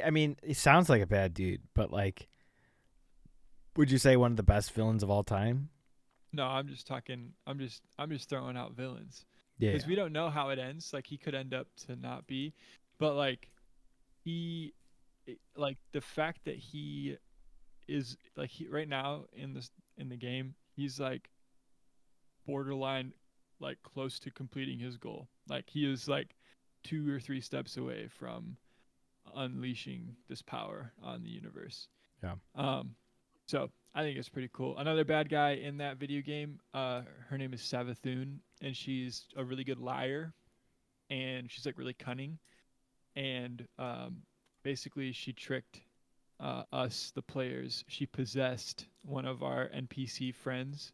mean, he sounds like a bad dude, but like, would you say one of the best villains of all time? No, I'm just talking. I'm just throwing out villains. Yeah. Because we don't know how it ends. Like he could end up to not be, but like the fact that he is like right now in the game, he's like borderline like close to completing his goal. Like he is like 2 or 3 steps away from unleashing this power on the universe. Yeah. So I think it's pretty cool. Another bad guy in that video game, her name is Savathun, and she's a really good liar, and she's like really cunning, and basically she tricked us, the players. She possessed one of our NPC friends,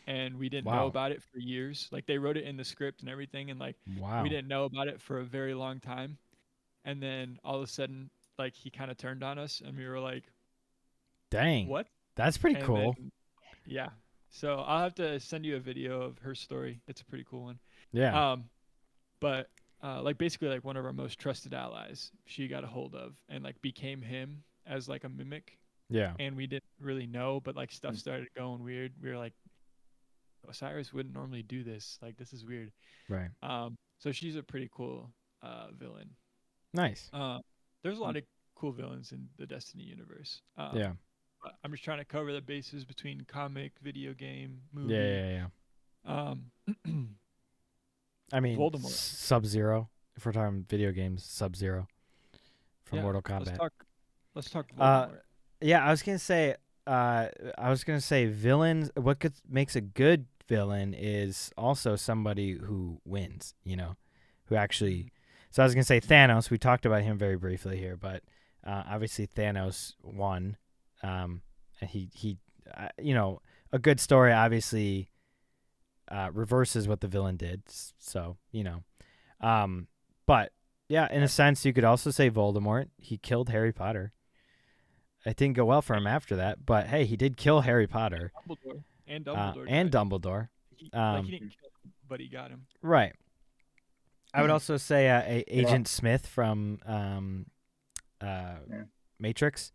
and we didn't know about it for years. Like they wrote it in the script and everything, and like we didn't know about it for a very long time. And then all of a sudden, like he kind of turned on us, and we were like, "Dang, what? That's pretty cool." Then, yeah. So I'll have to send you a video of her story. It's a pretty cool one. Yeah. But like basically like one of our most trusted allies, she got a hold of and like became him as like a mimic. Yeah. And we didn't really know, but like stuff started going weird. We were like, Osiris wouldn't normally do this. Like this is weird. Right. So she's a pretty cool villain. Nice. There's a lot of cool villains in the Destiny universe. Yeah. I'm just trying to cover the bases between comic, video game, movie. Yeah. I mean, Voldemort. Sub-Zero. If we're talking video games, Sub-Zero from Mortal Kombat. Let's talk Voldemort. Yeah, I was gonna say villains. What makes a good villain is also somebody who wins. You know, who actually. So I was gonna say Thanos. We talked about him very briefly here, but obviously Thanos won. And he you know, a good story obviously reverses what the villain did. So, you know, but yeah, in a sense, you could also say Voldemort. He killed Harry Potter. It didn't go well for him after that, but hey, he did kill Harry Potter. Dumbledore. And Dumbledore. He didn't kill him, but he got him. Right. I would also say Agent Smith from Matrix.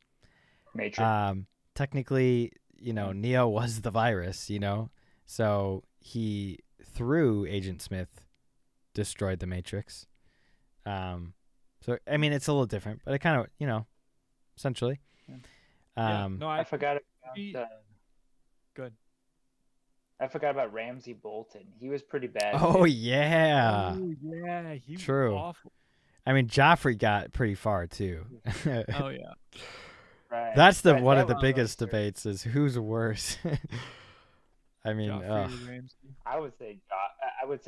Technically, you know, Neo was the virus, you know, so he, through Agent Smith, destroyed the Matrix. So I mean, it's a little different, but it kind of, you know, essentially. No, I forgot about. Good. I forgot about Ramsey Bolton. He was pretty bad. Oh yeah. Oh yeah, he was True. awful. I mean, Joffrey got pretty far too. Oh yeah. Right. That's one of the biggest debates is who's worse. I mean, I would say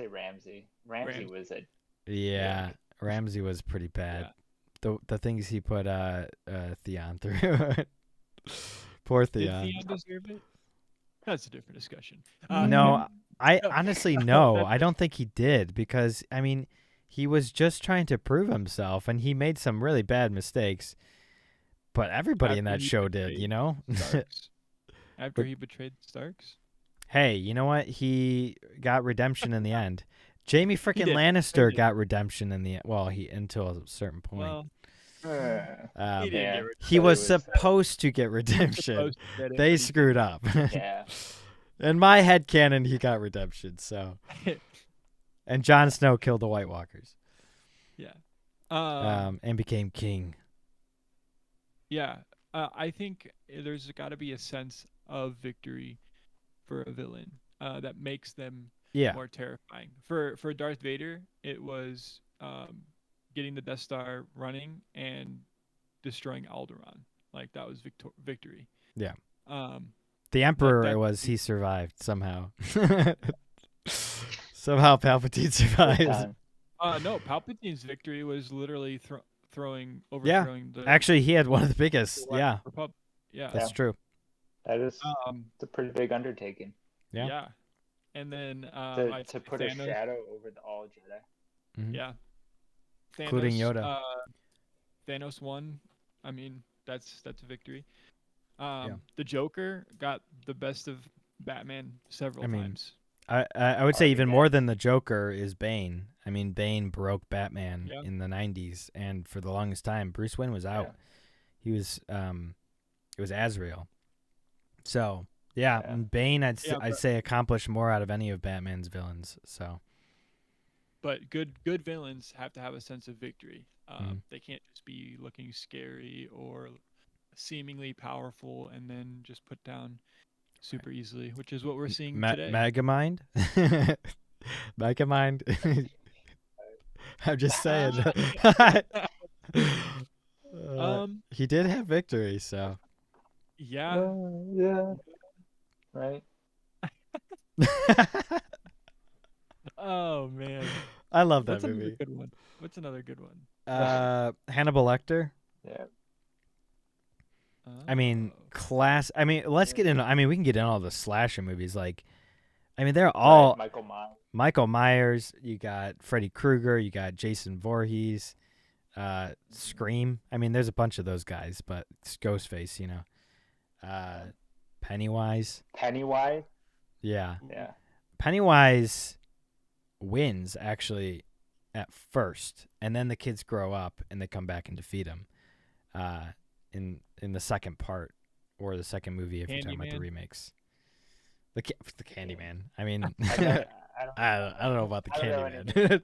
Ramsey. Ramsey was a. Yeah, Ramsey was pretty bad. Yeah. The things he put Theon through. Poor Theon. Did Theon deserve it? That's a different discussion. No, I honestly no. I don't think he did because I mean, he was just trying to prove himself, and he made some really bad mistakes. But everybody in that show did, you know. After he betrayed Starks. Hey, you know what? He got redemption in the end. Jamie frickin' Lannister got redemption in the end. Well, until a certain point. He was supposed to get redemption. They screwed up. Yeah. In my headcanon, he got redemption. So, And Jon Snow killed the White Walkers. Yeah. And became king. Yeah. I think there's got to be a sense of victory for a villain that makes them more terrifying. For Darth Vader, it was getting the Death Star running and destroying Alderaan. Like that was victory. Yeah. Um, the Emperor he survived somehow. Somehow Palpatine survived. No, Palpatine's victory was literally overthrowing. Actually, he had one of the biggest. Yeah. Yeah, that's true. That is it's a pretty big undertaking. Yeah. And then to put Thanos, a shadow over all Jedi. Mm-hmm. Yeah. Thanos, including Yoda. Thanos won. I mean, that's a victory. The Joker got the best of Batman several times. I would say even more than the Joker is Bane. I mean, Bane broke Batman in the 90s, and for the longest time, Bruce Wayne was out. He was, it was Azrael. So, Bane, I'd say accomplished more out of any of Batman's villains. So, but good villains have to have a sense of victory. They can't just be looking scary or seemingly powerful and then just put down super easily, which is what we're seeing today. Megamind? Megamind? I'm just saying. He did have victory, so. Yeah. Right. Oh man. I love that movie. What's another good one? Hannibal Lecter. Yeah. I mean, let's get into. I mean, we can get into all the slasher movies. Like, I mean, they're all Michael Myers. You got Freddy Krueger. You got Jason Voorhees. Scream. I mean, there's a bunch of those guys, but it's Ghostface. You know. Pennywise. Yeah. Pennywise wins actually at first, and then the kids grow up and they come back and defeat him. In the second part or the second movie, if you're talking about the remakes. The Candyman. I mean, I don't know about the Candyman.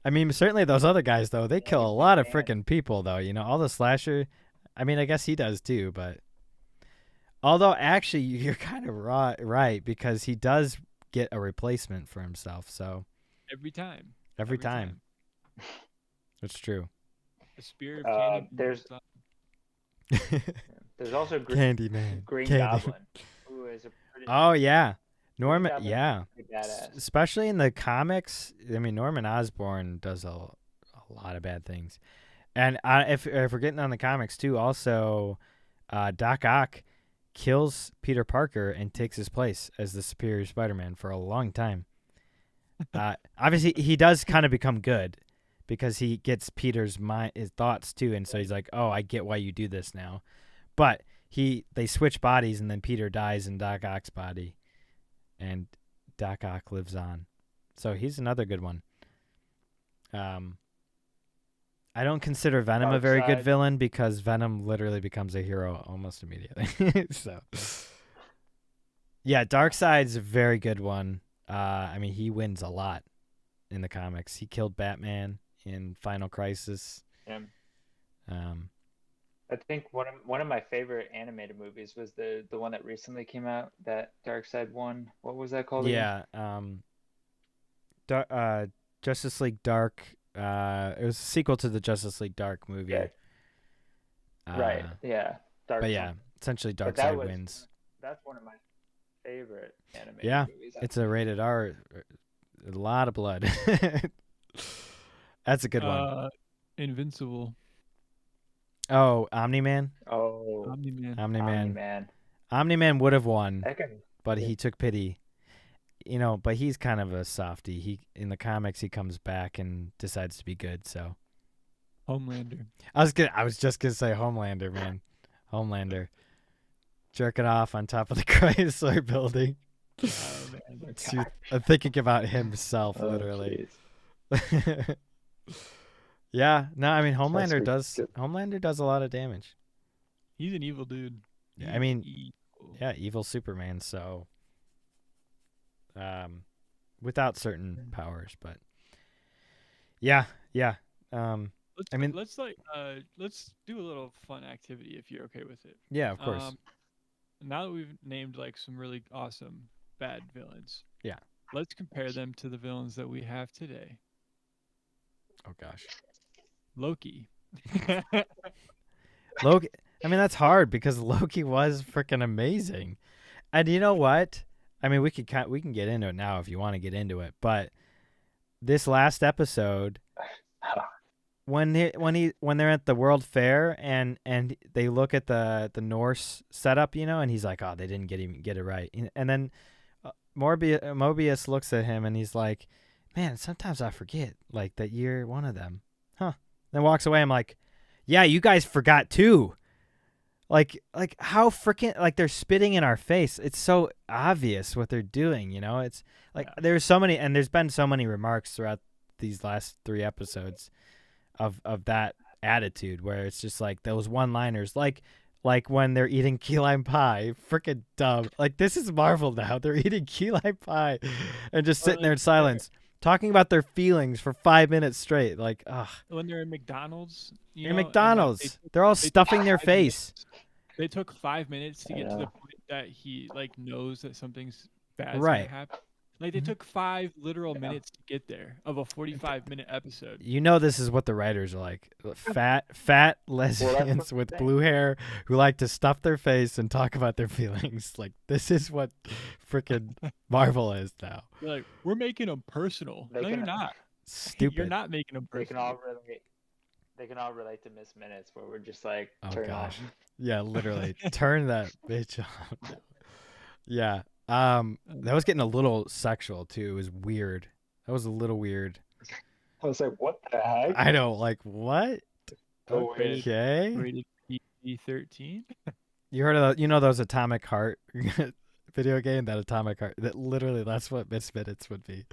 I mean, certainly those other guys though, they kill a lot of freaking people though. You know, all the slasher. I mean, I guess he does too, but although actually you're kind of right because he does get a replacement for himself. So every time. That's true. The spirit of Candyman. There's also Candyman. Green Goblin, who is a pretty. Oh yeah, Norman. Yeah, especially in the comics. I mean, Norman Osborn does a lot of bad things, and if we're getting on the comics too, also, Doc Ock kills Peter Parker and takes his place as the Superior Spider-Man for a long time. Obviously, he does kind of become good. Because he gets Peter's his thoughts too, and so he's like, "Oh, I get why you do this now." But they switch bodies, and then Peter dies in Doc Ock's body, and Doc Ock lives on. So he's another good one. I don't consider Venom a very good villain because Venom literally becomes a hero almost immediately. So, yeah, Darkseid's a very good one. I mean, he wins a lot in the comics. He killed Batman in Final Crisis. Yeah. I think one of my favorite animated movies was the one that recently came out, that Darkseid one. What was that called? Yeah. Justice League Dark. It was a sequel to the Justice League Dark movie. Yeah. Right. Yeah. Dark. But yeah, essentially Darkseid wins. That's one of my favorite animated movies. It's a rated R. A lot of blood. That's a good one. Invincible. Oh, Omni-Man? Oh, Omni-Man. Omni-Man would have won, but he took pity. You know, but he's kind of a softie. In the comics, he comes back and decides to be good. So, Homelander. I was just gonna say Homelander, man. Homelander, jerking off on top of the Chrysler building. Oh, man, I'm thinking about himself, literally. Yeah, no, I mean Homelander does a lot of damage. He's an evil dude. Yeah, I mean, evil Superman. So, without certain powers. But yeah. Let's I mean, let's do a little fun activity if you're okay with it. yeah, of course. Now that we've named like some really awesome bad villains, Yeah. let's compare them to the villains that we have today. Oh gosh. Loki. Loki. I mean, that's hard because Loki was freaking amazing. And you know what? I mean, we can get into it now if you want to get into it. But this last episode, when they're at the World Fair and they look at the Norse setup, and he's like, oh, they didn't get it right. And then Mobius looks at him and he's like, man, sometimes I forget like that you're one of them, huh? Then walks away. I'm like, yeah, you guys forgot too. Like how freaking like they're spitting in our face. It's so obvious what they're doing. It's like there's been so many remarks throughout these last 3 episodes of that attitude where it's just like those one-liners, like when they're eating key lime pie, freaking dumb. Like this is Marvel now. They're eating key lime pie and just sitting there in silence, talking about their feelings for 5 minutes straight. Like, ugh. When they're in McDonald's, in McDonald's, they're all stuffing their face. They took 5 minutes to get to the point that he like knows that something's bad is Right. gonna happen. Like they took 5 literal minutes to get there of a 45-minute episode. This is what the writers are like: fat lesbians with blue hair who like to stuff their face and talk about their feelings. Like this is what freaking Marvel is now. You're like, we're making them personal. No, you're not. Stupid. You're not making them personal. They can all relate to Miss Minutes, where we're just like, oh turn gosh, on. Yeah, literally, turn that bitch on. Yeah. That was getting a little sexual too. It was weird. That was a little weird. I was like, what the heck? I know, like what? Okay. Rated PG-13. You heard of those Atomic Heart video game? That Atomic Heart. That literally, that's what Miss Minutes would be.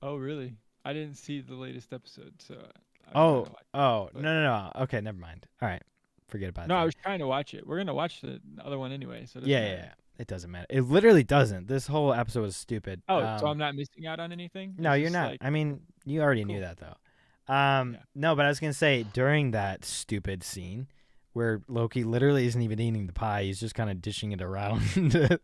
Oh really? I didn't see the latest episode, so. No. Okay, never mind. All right, forget about it. No, I was trying to watch it. We're gonna watch the other one anyway, so. Yeah. It doesn't matter. It literally doesn't. This whole episode was stupid. Oh, so I'm not missing out on anything? No, you're not. I mean, you already knew that though. No, but I was gonna say during that stupid scene where Loki literally isn't even eating the pie; he's just kind of dishing it around.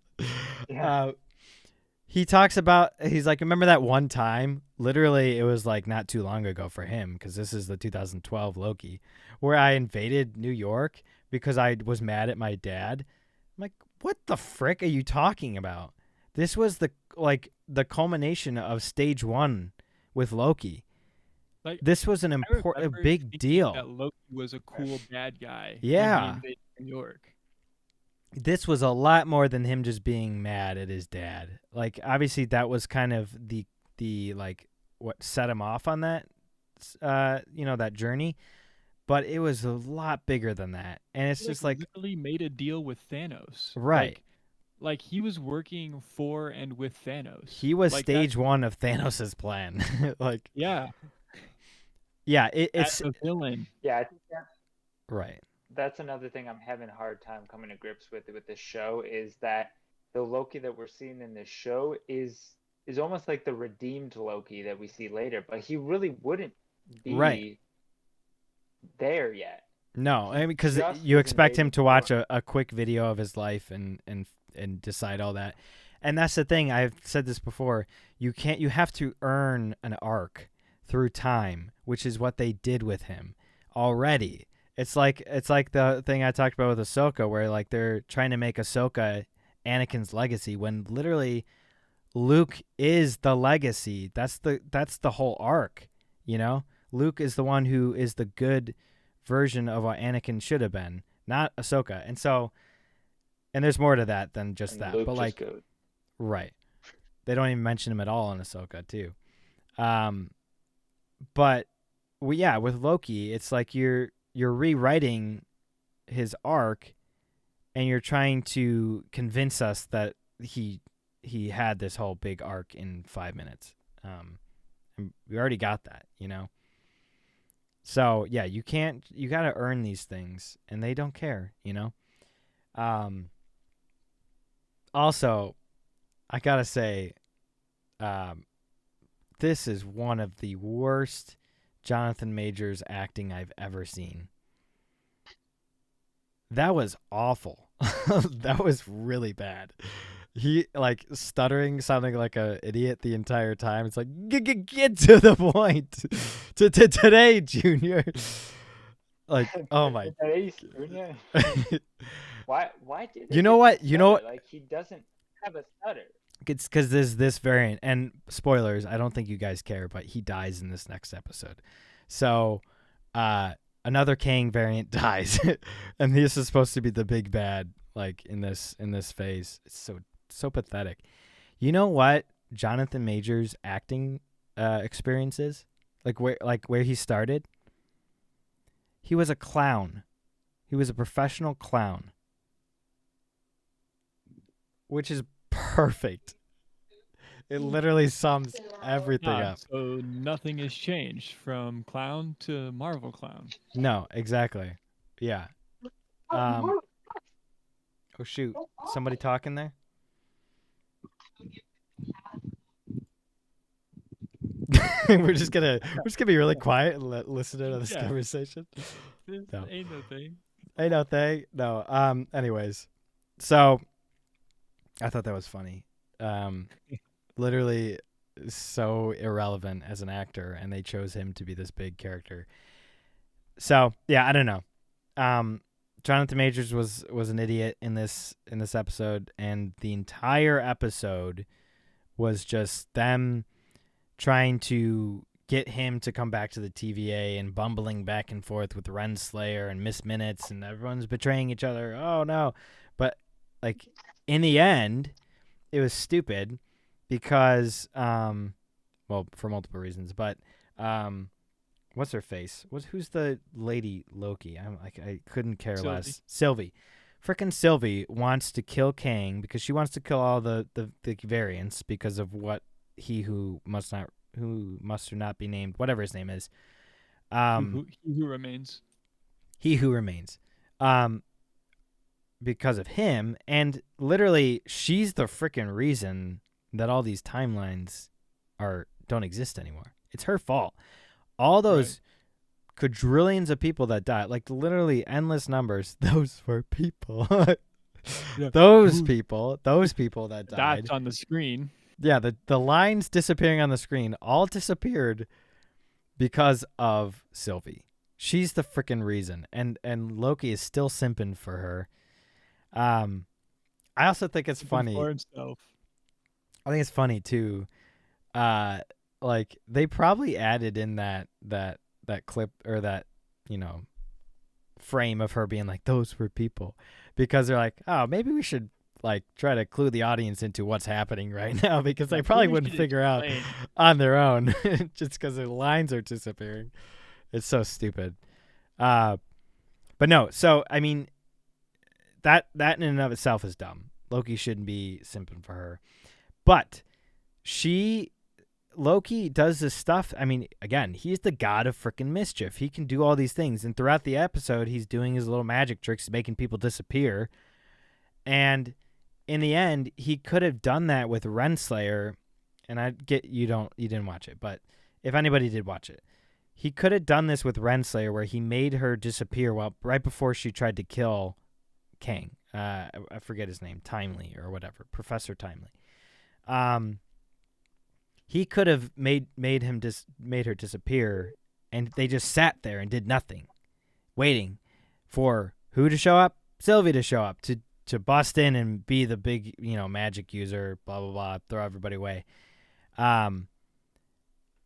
He talks about, he's like, remember that one time? Literally, it was like not too long ago for him, because this is the 2012 Loki, where I invaded New York because I was mad at my dad. I'm like, what the frick are you talking about? This was the culmination of stage 1 with Loki. Like, this was a big deal. That Loki was a cool bad guy. Yeah. When he invaded New York. This was a lot more than him just being mad at his dad. Like, obviously that was kind of the like what set him off on that, that journey. But it was a lot bigger than that. And it's just like literally made a deal with Thanos. Right. Like he was working for and with Thanos. He was stage 1 of Thanos's plan. Like, yeah. Yeah, it's a villain. Yeah, I think that's right. That's another thing I'm having a hard time coming to grips with this show, is that the Loki that we're seeing in this show is almost like the redeemed Loki that we see later, but he really wouldn't be there yet. No, I mean, because you expect him to watch a quick video of his life and decide all that. And that's the thing. I've said this before. You have to earn an arc through time, which is what they did with him already. It's like the thing I talked about with Ahsoka, where like they're trying to make Ahsoka Anakin's legacy when literally Luke is the legacy. That's the whole arc, Luke is the one who is the good version of what Anakin should have been, not Ahsoka. And there's more to that than just that. Luke but like, right, they don't even mention him at all in Ahsoka too. But with Loki, it's like you're rewriting his arc, and you're trying to convince us that he had this whole big arc in 5 minutes. And we already got that, So yeah, you got to earn these things, and they don't care, Also, I gotta say, this is one of the worst Jonathan Majors acting I've ever seen. That was awful. That was really bad. He like stuttering, sounding like an idiot the entire time. It's like get to the point. Today, Junior. Like, oh my. Today's Junior. Why did you know what? You know what? Like he doesn't have a stutter. It's because there's this variant, and spoilers. I don't think you guys care, but he dies in this next episode. So, another Kang variant dies, and this is supposed to be the big bad. Like in this phase, it's so pathetic. You know what Jonathan Majors' acting experience is? Like where he started? He was a clown. He was a professional clown. Which is perfect. It literally sums everything up. So nothing has changed from clown to Marvel clown. No, exactly. Yeah. Oh shoot. Somebody talking there? we're just gonna be really quiet and listen to this conversation. No. Ain't no thing. Ain't no thing. No. Anyways, so I thought that was funny. Literally so irrelevant as an actor, and they chose him to be this big character. So yeah, I don't know. Jonathan Majors was an idiot in this episode, and the entire episode was just them trying to get him to come back to the TVA and bumbling back and forth with Renslayer and Miss Minutes, and everyone's betraying each other. Oh no. But like in the end, it was stupid because well, for multiple reasons, but what's her face? Who's the lady Loki? I couldn't care less. Sylvie. Frickin' Sylvie wants to kill Kang because she wants to kill all the variants because of what he who must not be named, whatever his name is. He who remains. He who remains. Because of him, and literally she's the frickin' reason that all these timelines don't exist anymore. It's her fault. All those quadrillions of people that died, like literally endless numbers, those were people. Those people that died. That's on the screen. Yeah, the lines disappearing on the screen all disappeared because of Sylvie. She's the frickin' reason, and Loki is still simping for her. I also think it's funny. For himself. I think it's funny too. Like they probably added in that clip or that, frame of her being like, those were people, because they're like, oh, maybe we should like try to clue the audience into what's happening right now, because they probably wouldn't figure out on their own just because their lines are disappearing. It's so stupid. But no, so I mean, that in and of itself is dumb. Loki shouldn't be simping for her, but Loki does this stuff. I mean, again, he's the god of freaking mischief. He can do all these things, and throughout the episode, he's doing his little magic tricks, making people disappear. And in the end, he could have done that with Renslayer, and I get you didn't watch it, but if anybody did watch it, he could have done this with Renslayer, where he made her disappear right before she tried to kill Kang. I forget his name, Timely or whatever, Professor Timely. He could have made her disappear, and they just sat there and did nothing, waiting for who to show up? Sylvie to show up to bust in and be the big, magic user, blah blah blah, throw everybody away. And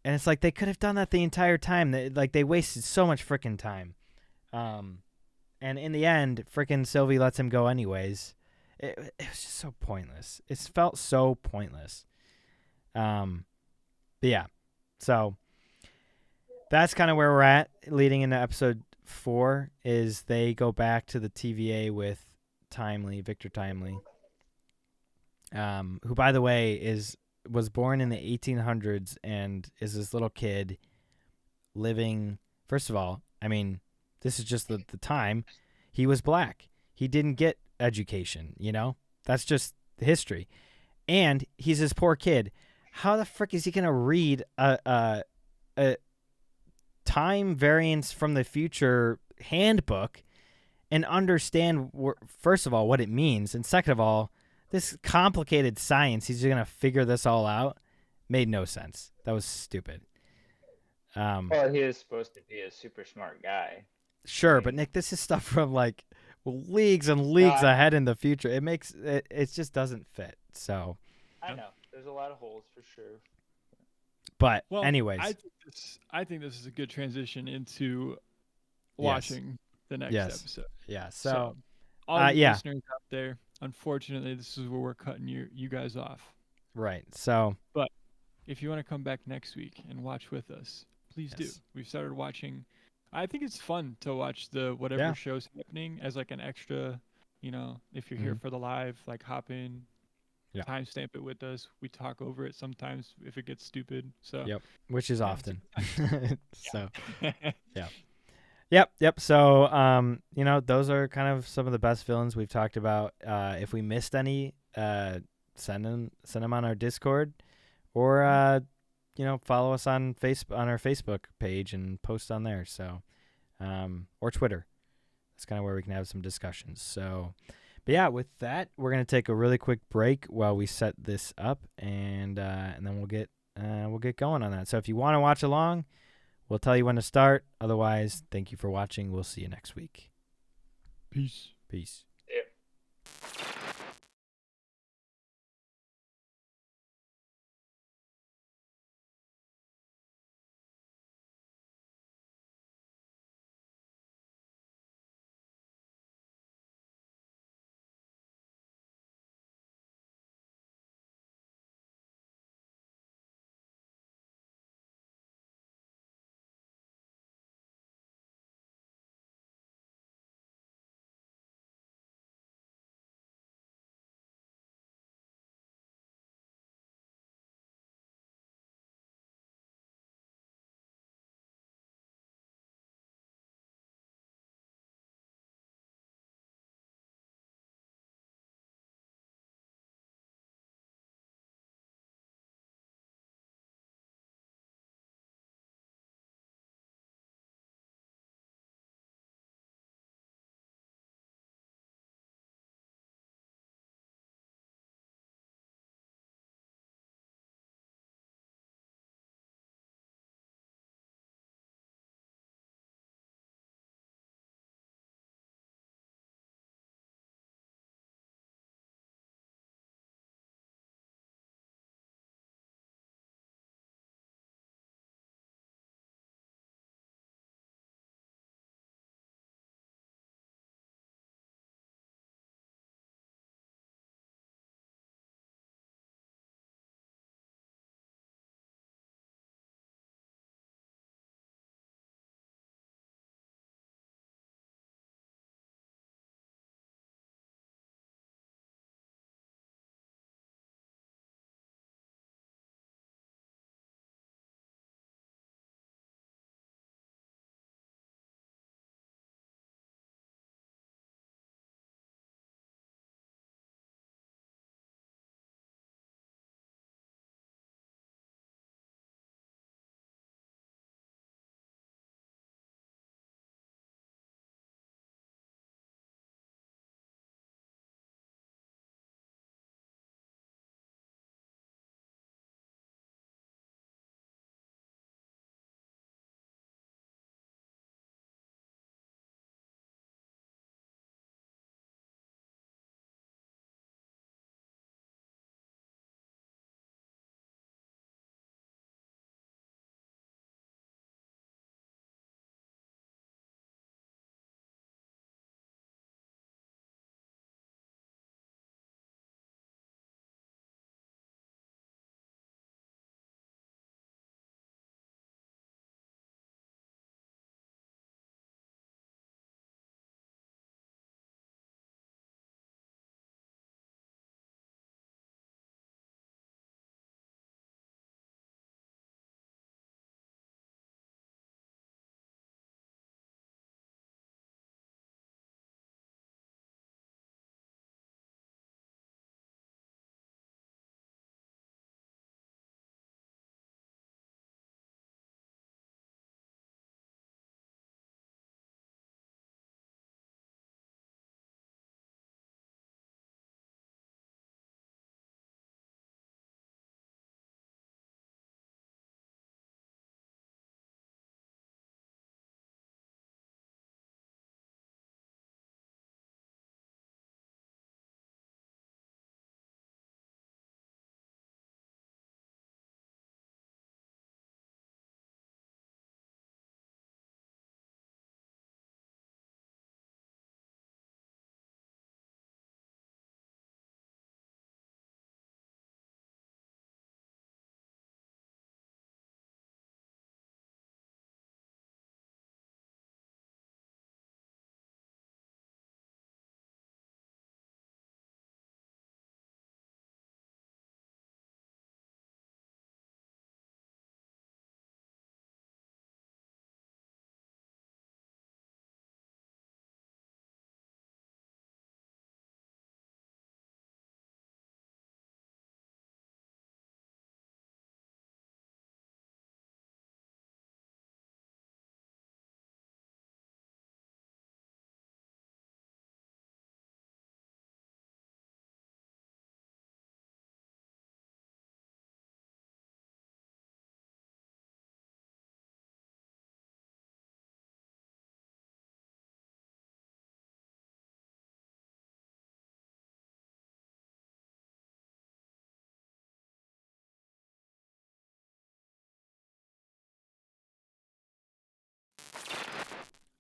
it's like they could have done that the entire time. They wasted so much freaking time. And in the end, freaking Sylvie lets him go anyways. It was just so pointless. It felt so pointless. But yeah, so that's kind of where we're at leading into episode 4 is they go back to the TVA with Victor Timely, who, by the way, was born in the 1800s and is this little kid living. First of all, I mean, this is just the time. He was black. He didn't get education, That's just history. And he's this poor kid. how the frick is he gonna read a time variance from the future handbook and understand first of all what it means, and second of all, this complicated science? He's gonna figure this all out. Made no sense. That was stupid. Well, he is supposed to be a super smart guy. Sure, but Nick, this is stuff from like leagues and No, leagues I ahead know. in the future. It just doesn't fit. So, I know. There's a lot of holes for sure. but Well, anyways, I think this is a good transition into yes, watching the next yes, episode. yeah. So, So, all you yeah, listeners out there, unfortunately, this is where we're cutting you guys off. right. So, But if you want to come back next week and watch with us, please do. yes, We've started watching. I think it's fun to watch the whatever yeah, show's happening as like an extra. If you're here mhm, for the live, like hop in, yeah, timestamp it with us. We talk over it sometimes if it gets stupid. So yep, which is yeah, it's a often. good So, time. yeah. Yep. So, those are kind of some of the best villains we've talked about. If we missed any, send them on our Discord, or follow us on our Facebook page and post on there. So, or Twitter. That's kind of where we can have some discussions. So, but yeah, with that, we're gonna take a really quick break while we set this up, and then we'll get going on that. So, if you want to watch along, we'll tell you when to start. Otherwise, thank you for watching. We'll see you next week. Peace. Peace.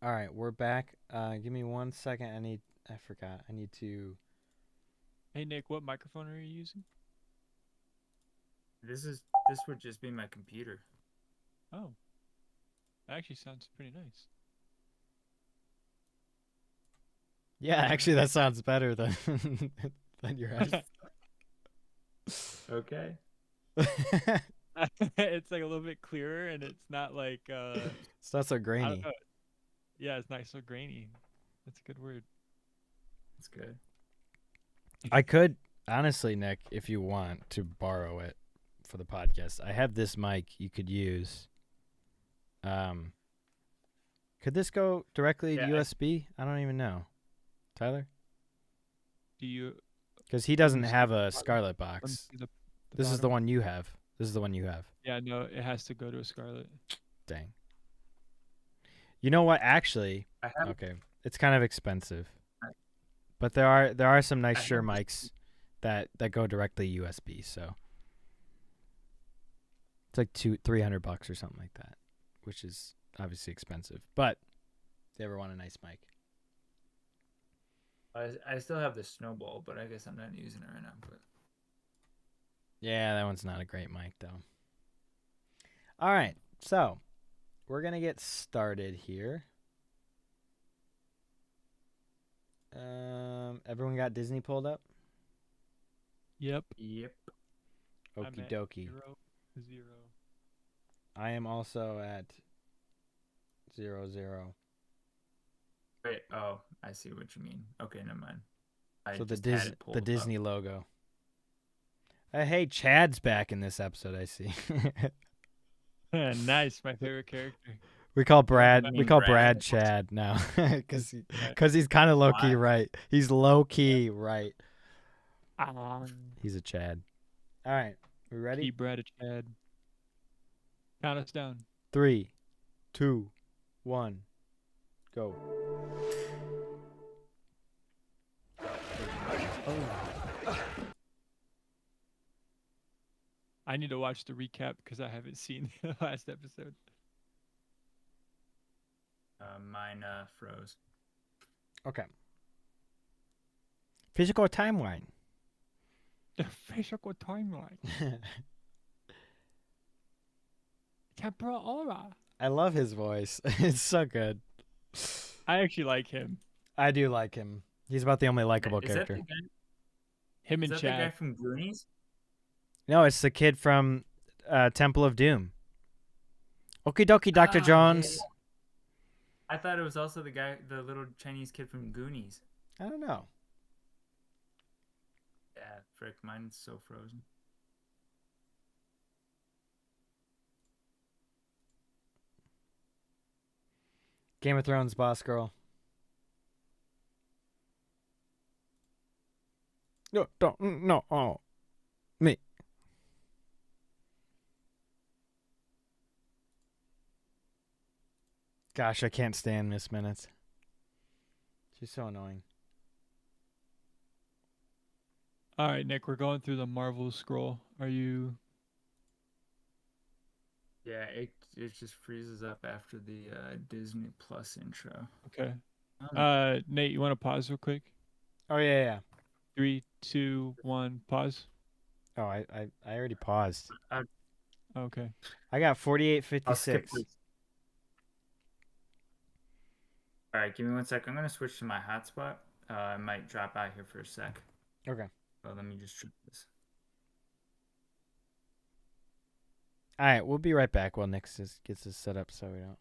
All right, we're back. Give me 1 second. I forgot. I need to. Hey Nick, what microphone are you using? This would just be my computer. Oh, that actually sounds pretty nice. Yeah, actually, that sounds better than than your head. Okay. It's like a little bit clearer, and it's not like It's not so I don't grainy. know. Yeah, it's not so grainy. That's a good word. That's good. I could honestly, Nick, if you want to borrow it for the podcast, I have this mic you could use. Could this go directly to Yeah, USB? I don't even know. Tyler? Do you? Because he Let doesn't me see have the a bottom. Scarlet Let me box. see the This is the bottom. one you have. This is the one you have. Yeah, no, it has to go to a Scarlet. Dang. You know what? Actually, I have. okay, it's kind of expensive, I- but there are some nice I Shure have this- mics that go directly USB. So it's like $300 or something like that, which is obviously expensive. But if you ever want a nice mic, I still have the snowball, but I guess I'm not using it right now. But yeah, that one's not a great mic though. All right, so we're gonna get started here. Everyone got Disney pulled up? Yep. yep. I'm Okie at dokie. 0. I am also at 0. Wait. Oh, I see what you mean. Okay, never mind. I So just had it pulled the up. Disney logo. Hey, Chad's back in this episode. I see. Nice, my favorite character. we call Brad. I We mean call Brad. Brad Chad now because Right. he's kind of low key Why? right. He's low key right. Um, He's a Chad. All right, we ready? Key Brad Chad. Count us down. 3, 2, 1, go. I need to watch the recap because I haven't seen the last episode. Mine froze. Okay. Physical timeline. The physical timeline. Temporal aura. I love his voice. It's so good. I actually like him. I do like him. He's about the only likable Is that character. the guy? Him Is and that the guy Chad. from Goonies? No, it's the kid from Temple of Doom. Okie dokie, Dr. Ah, Jones. yeah. I thought it was also the guy, the little Chinese kid from Goonies. I don't know. Yeah, frick, mine's so frozen. Game of Thrones boss girl. No, don't, no, oh, me. Gosh, I can't stand Miss Minutes. She's so annoying. All right, Nick, we're going through the Marvel scroll. Are you? Yeah, it just freezes up after the Disney Plus intro. Okay. Um, Nate, you want to pause real quick? Oh yeah, yeah. 3, 2, 1, pause. Oh, I already paused. Okay. I got I'll skip 4856. this. All right, give me 1 sec. I'm gonna switch to my hotspot. I might drop out here for a sec. Okay. Well, let me just try this. All right, we'll be right back while Nick gets this set up so we don't.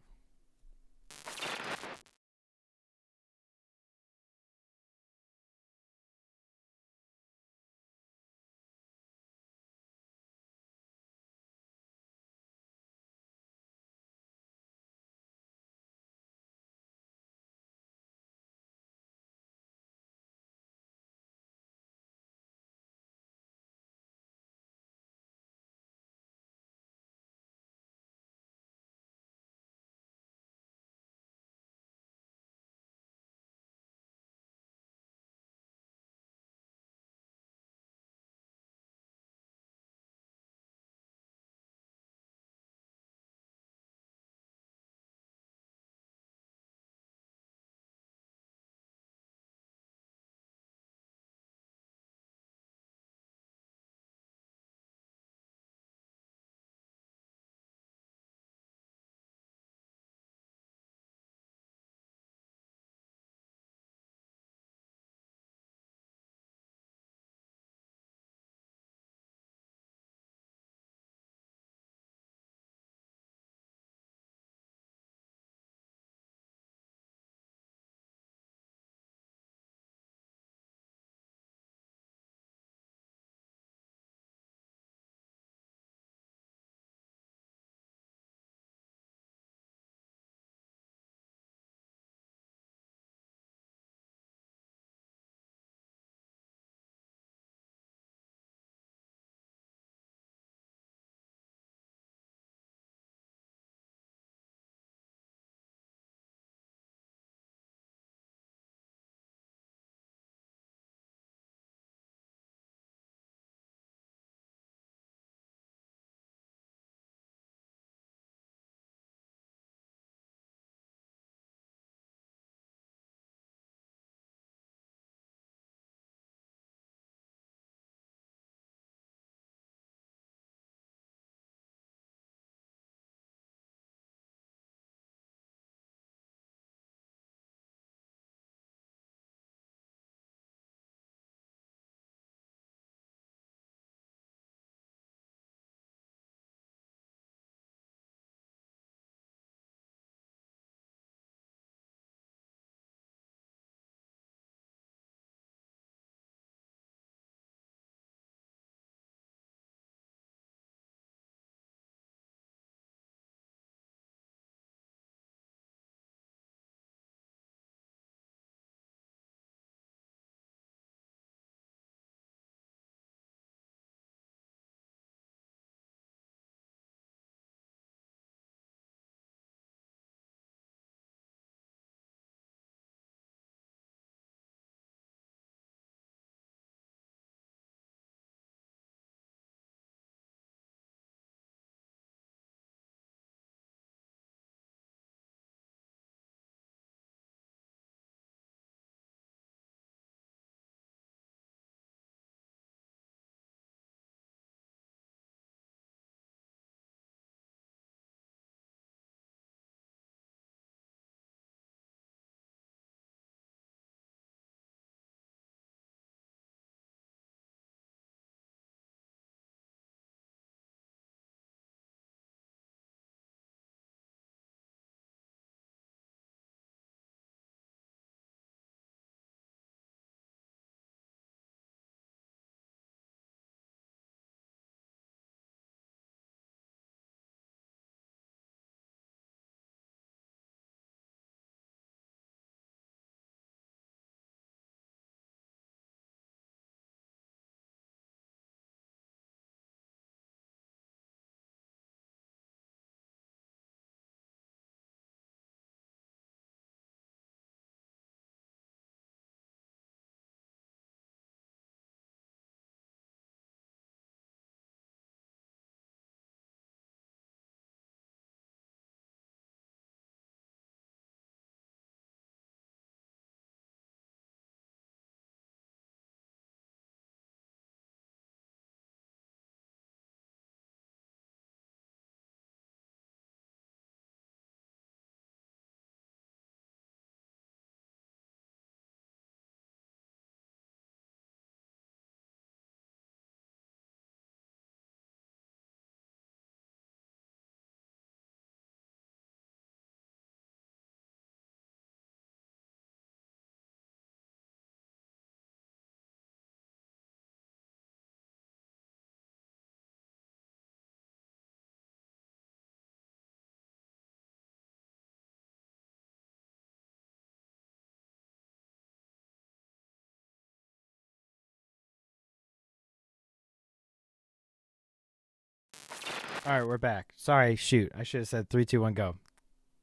All right, we're back. Sorry, shoot. I should have said 3, 2, 1, go.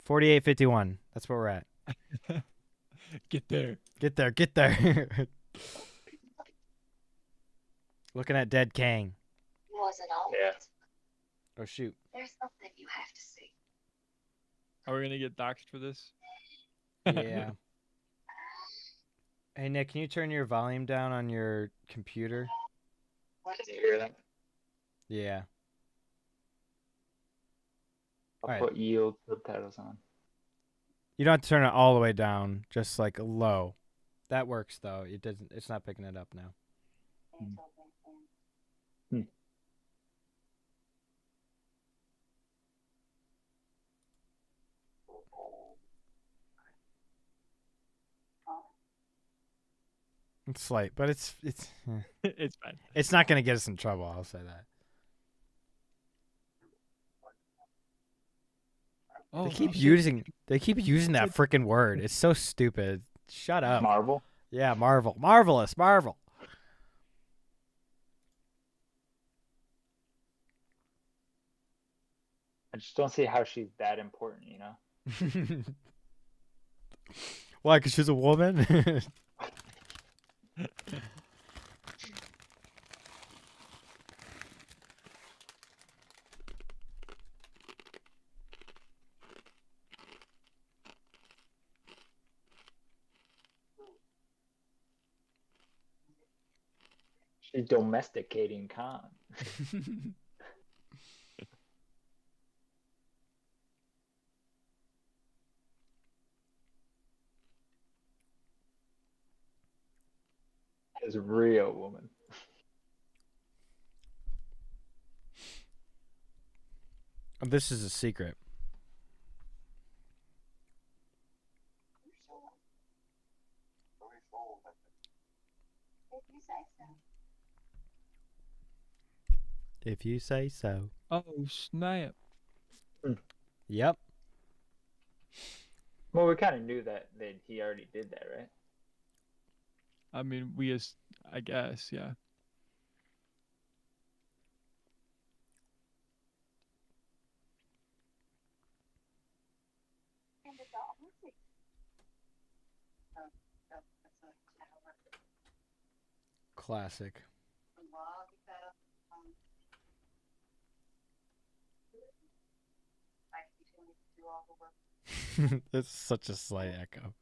48-51. That's where we're at. Get there. Get there. Get there. Looking at dead Kang. Wasn't all. Yeah. Oh, shoot. There's something you have to see. Are we gonna get doxxed for this? Yeah. Hey, Nick, can you turn your volume down on your computer? Did you hear that? Yeah. I'll Alright. put yield subtitles on. You don't have to turn it all the way down, just like low. That works though. It's not picking it up now. It's slight, but it's It's fine. it's not gonna get us in trouble, I'll say that. Oh, They keep shit. using that freaking word. It's so stupid. Shut up. Marvel. Yeah, Marvel. Marvelous. Marvel. I just don't see how she's that important, you know? Why? Because she's a woman? She's domesticating Khan. Is a real woman. This is a secret. If you say so. If you say so. Oh snap! Yep. Well, we kind of knew that he already did that, right? I mean, I guess, yeah. And it's all music. That's a clever. Classic. That's such a slight echo.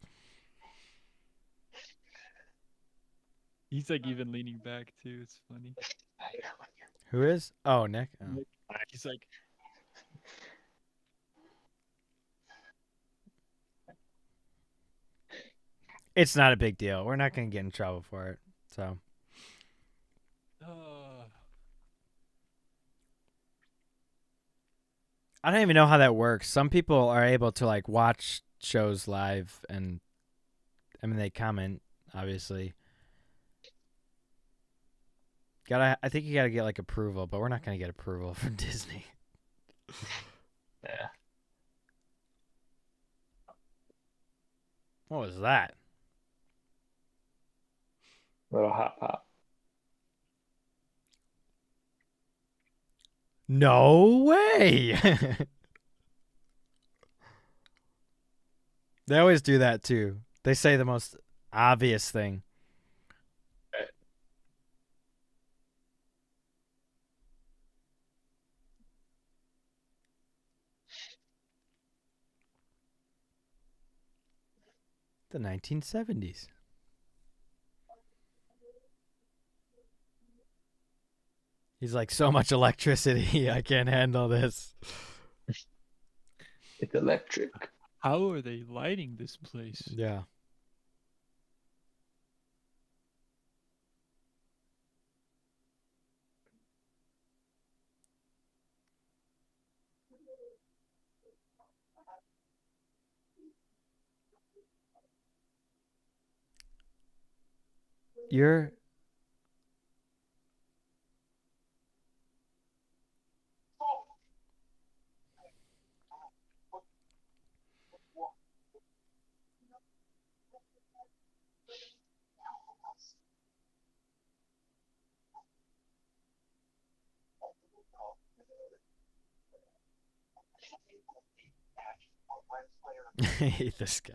He's like even leaning back too. It's funny. Who is? Oh, Nick. Oh. He's like, It's not a big deal. We're not going to get in trouble for it. So. I don't even know how that works. Some people are able to like watch shows live, and I mean they comment, obviously. I think you gotta get like approval, but we're not gonna get approval from Disney. Yeah. What was that? Little hop hop. No way. They always do that too. They say the most obvious thing. The 1970s. He's like, so much electricity. I can't handle this. It's electric. how are they lighting this place? Yeah. You're I hate this guy.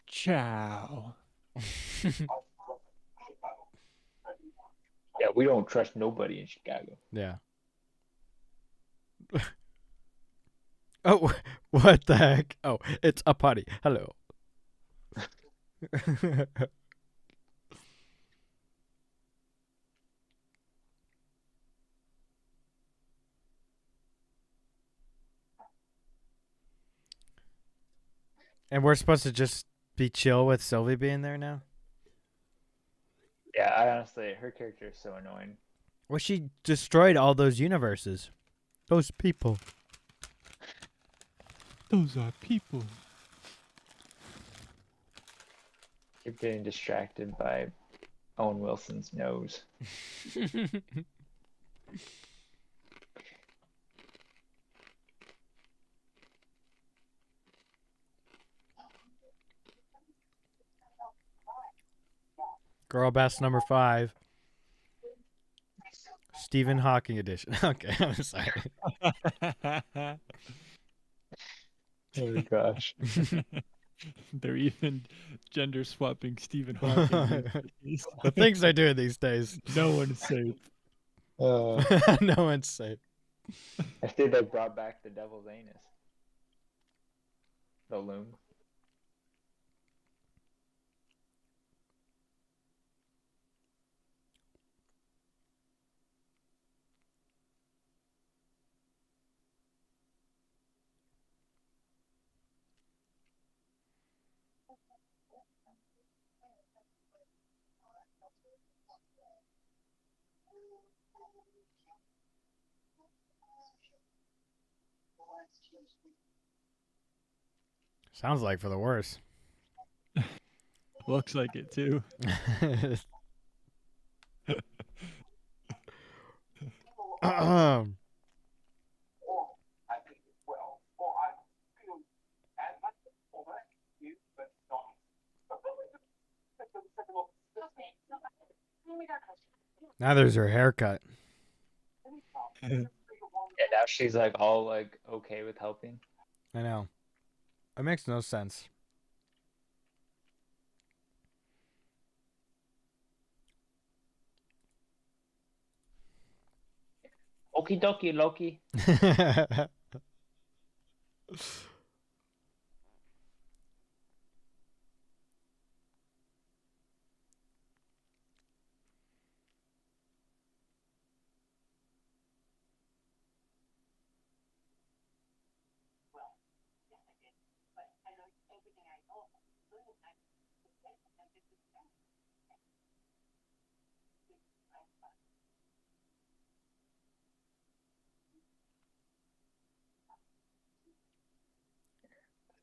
Ciao. Yeah, we don't trust nobody in Chicago. Yeah. Oh, what the heck? Oh, it's a party. Hello. And we're supposed to just be chill with Sylvie being there now? Yeah, I honestly, her character is so annoying. Well, she destroyed all those universes. Those people. Those are people. Keep getting distracted by Owen Wilson's nose. Girl Best number 5. Stephen Hawking edition. Okay, I'm sorry. Oh gosh. They're even gender swapping Stephen Hawking. The things they do these days. No one is safe. No one's safe. I think they brought back the devil's anus. The loom. Sounds like for the worse. Looks like it too. Now there's her haircut. And now she's like all like okay with helping. I know. It makes no sense. Okie dokie, Loki.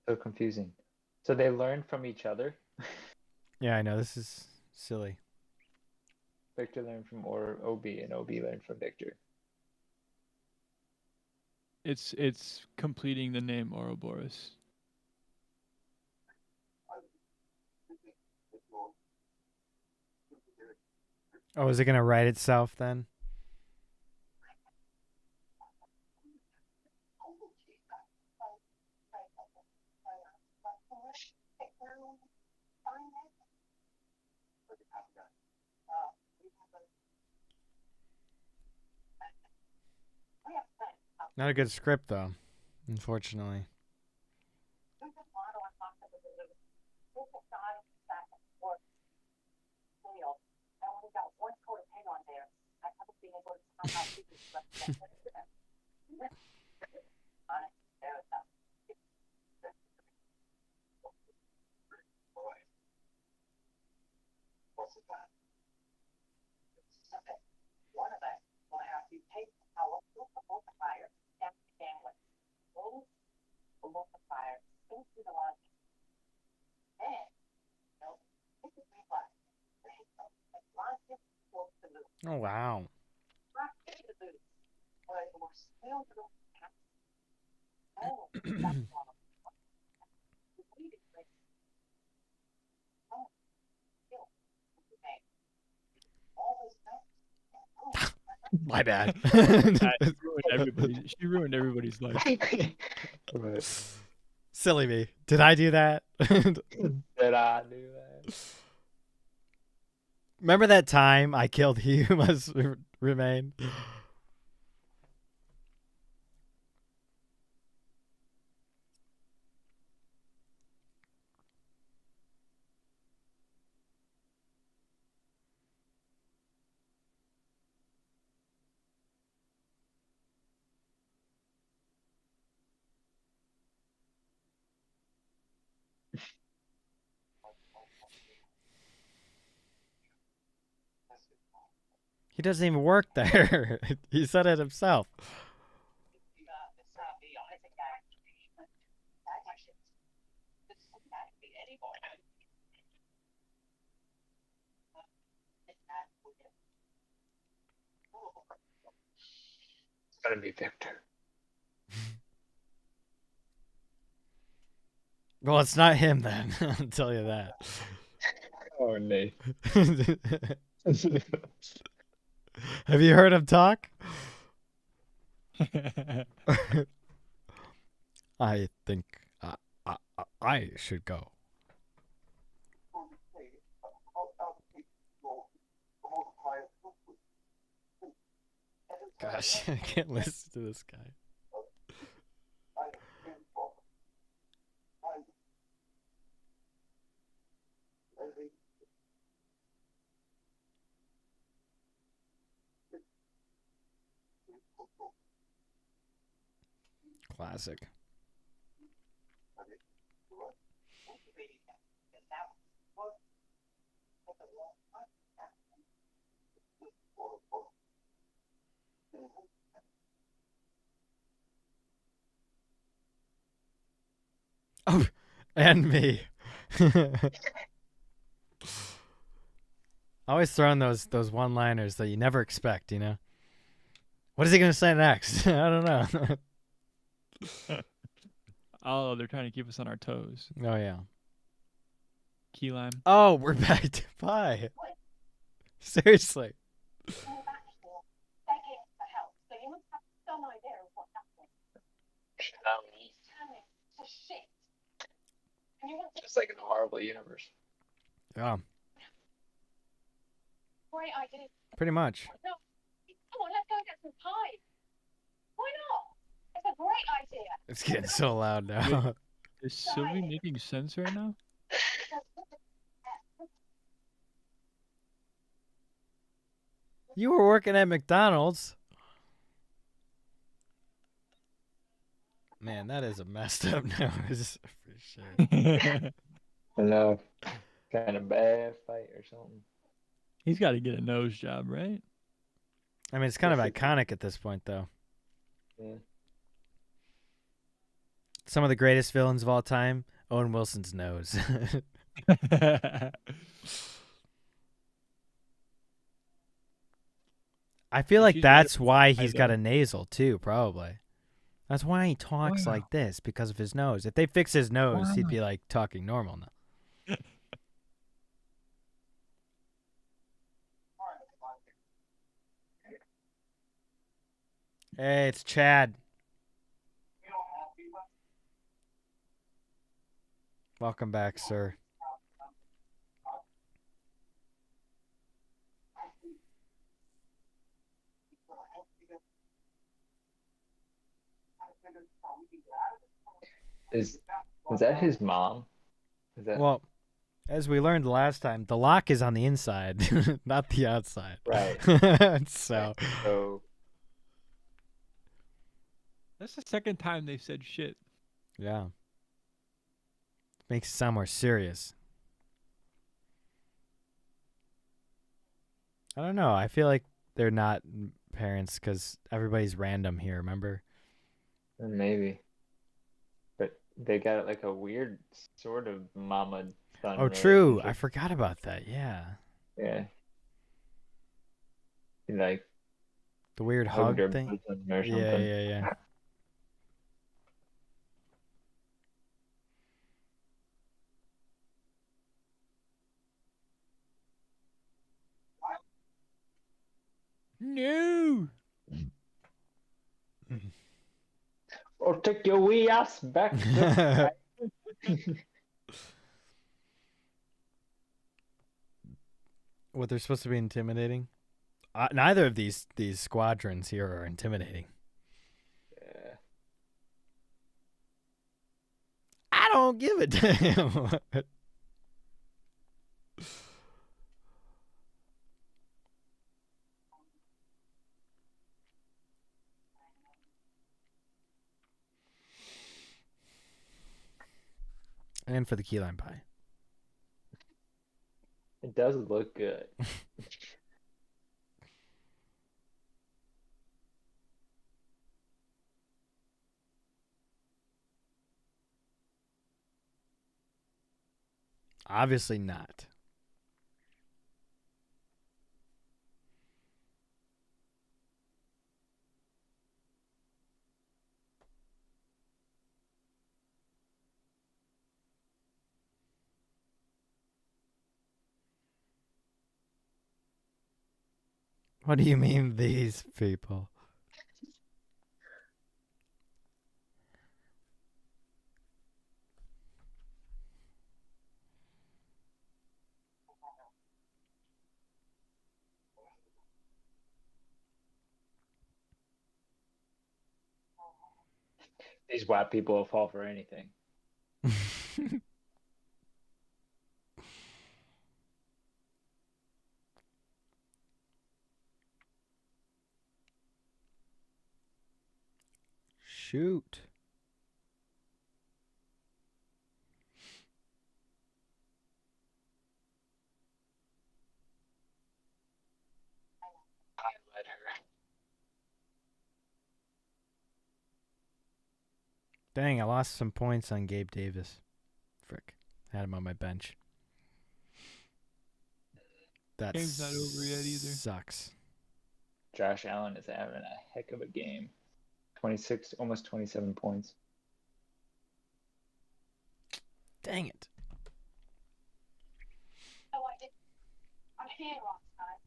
So confusing. So they learn from each other. Yeah, I know. This is silly. Victor learned from OB, and OB learned from Victor. It's completing the name Ouroboros. Oh, is it going to write itself then? Not a good script, though, unfortunately. Oh, wow. My bad. She ruined everybody's life. Right. Silly me. Did I do that? Did I do that? Remember that time I killed He Who Must Remain? He doesn't even work there. He said it himself. It's gonna be Victor. Well, it's not him then. I'll tell you that. Oh, Nate. Have you heard him talk? I think I should go. Gosh, I can't listen to this guy. Classic. Oh, and me. Always throwing those one-liners that you never expect, you know? What is he going to say next? I don't know. Oh, they're trying to keep us on our toes. Oh, yeah. Key lime. Oh, we're back to pie. Seriously. Just like in a Marvel universe. Yeah, Great idea. pretty much. No, come on, let's go get some pie. Why not? It's a great idea. It's getting so loud now. Is Sylvie making sense right now? You were working at McDonald's. Man, that is a messed up nose for sure. I know. Kind of bad fight or something. He's got to get a nose job, right? I mean, it's kind of iconic at this point, though. Yeah. Some of the greatest villains of all time, Owen Wilson's nose. I feel like She's that's right. why he's got though. a nasal, too, probably. That's why he talks Wow. like this, because of his nose. If they fix his nose, he'd Wow. be like talking normal now. Hey, it's Chad. Welcome back, sir. Is that his mom? Is that Well, as we learned last time, the lock is on the inside, not the outside. right? So, So That's the second time they've said shit. yeah. Makes it sound more serious. I don't know. I feel like they're not parents because everybody's random here, remember? maybe, but they got like a weird sort of mama son. Oh, true. I relationship. forgot about that. Yeah. Yeah. He like The weird hugged hug her thing. bosom or Yeah, something. yeah. No. Or take your wee ass back to What, they're supposed to be intimidating? Neither of these squadrons here are intimidating. Yeah. I don't give a damn. And for the key lime pie. It does look good. Obviously not. What do you mean, these people? These white people will fall for anything. Shoot. I let her. Dang, I lost some points on Gabe Davis. Frick. Had him on my bench. That Game's not over yet either. sucks. Josh Allen is having a heck of a game. 26, almost 27 points. Dang it. Oh, I did. I'm here last night.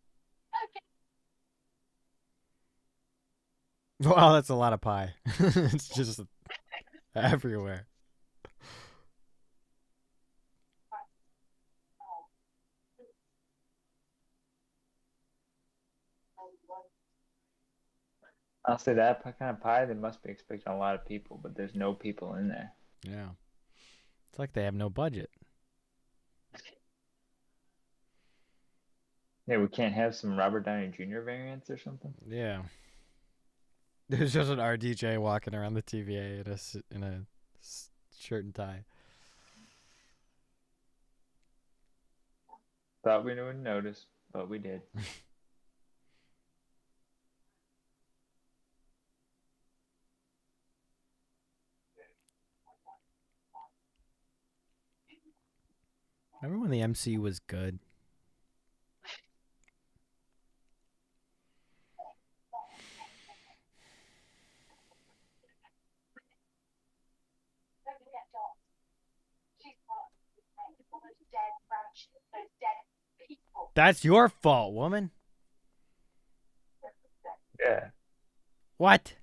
Okay. Wow, that's a lot of pie. It's just everywhere. Honestly, that kind of pie, they must be expecting a lot of people, but there's no people in there. Yeah. It's like they have no budget. Yeah, we can't have some Robert Downey Jr. variants or something. Yeah. There's just an RDJ walking around the TVA in a shirt and tie. Thought we wouldn't notice, but we did. Remember when the MC was good? Don't forget Dot. She's part of all those dead branches, those dead people. That's your fault, woman. Yeah. What?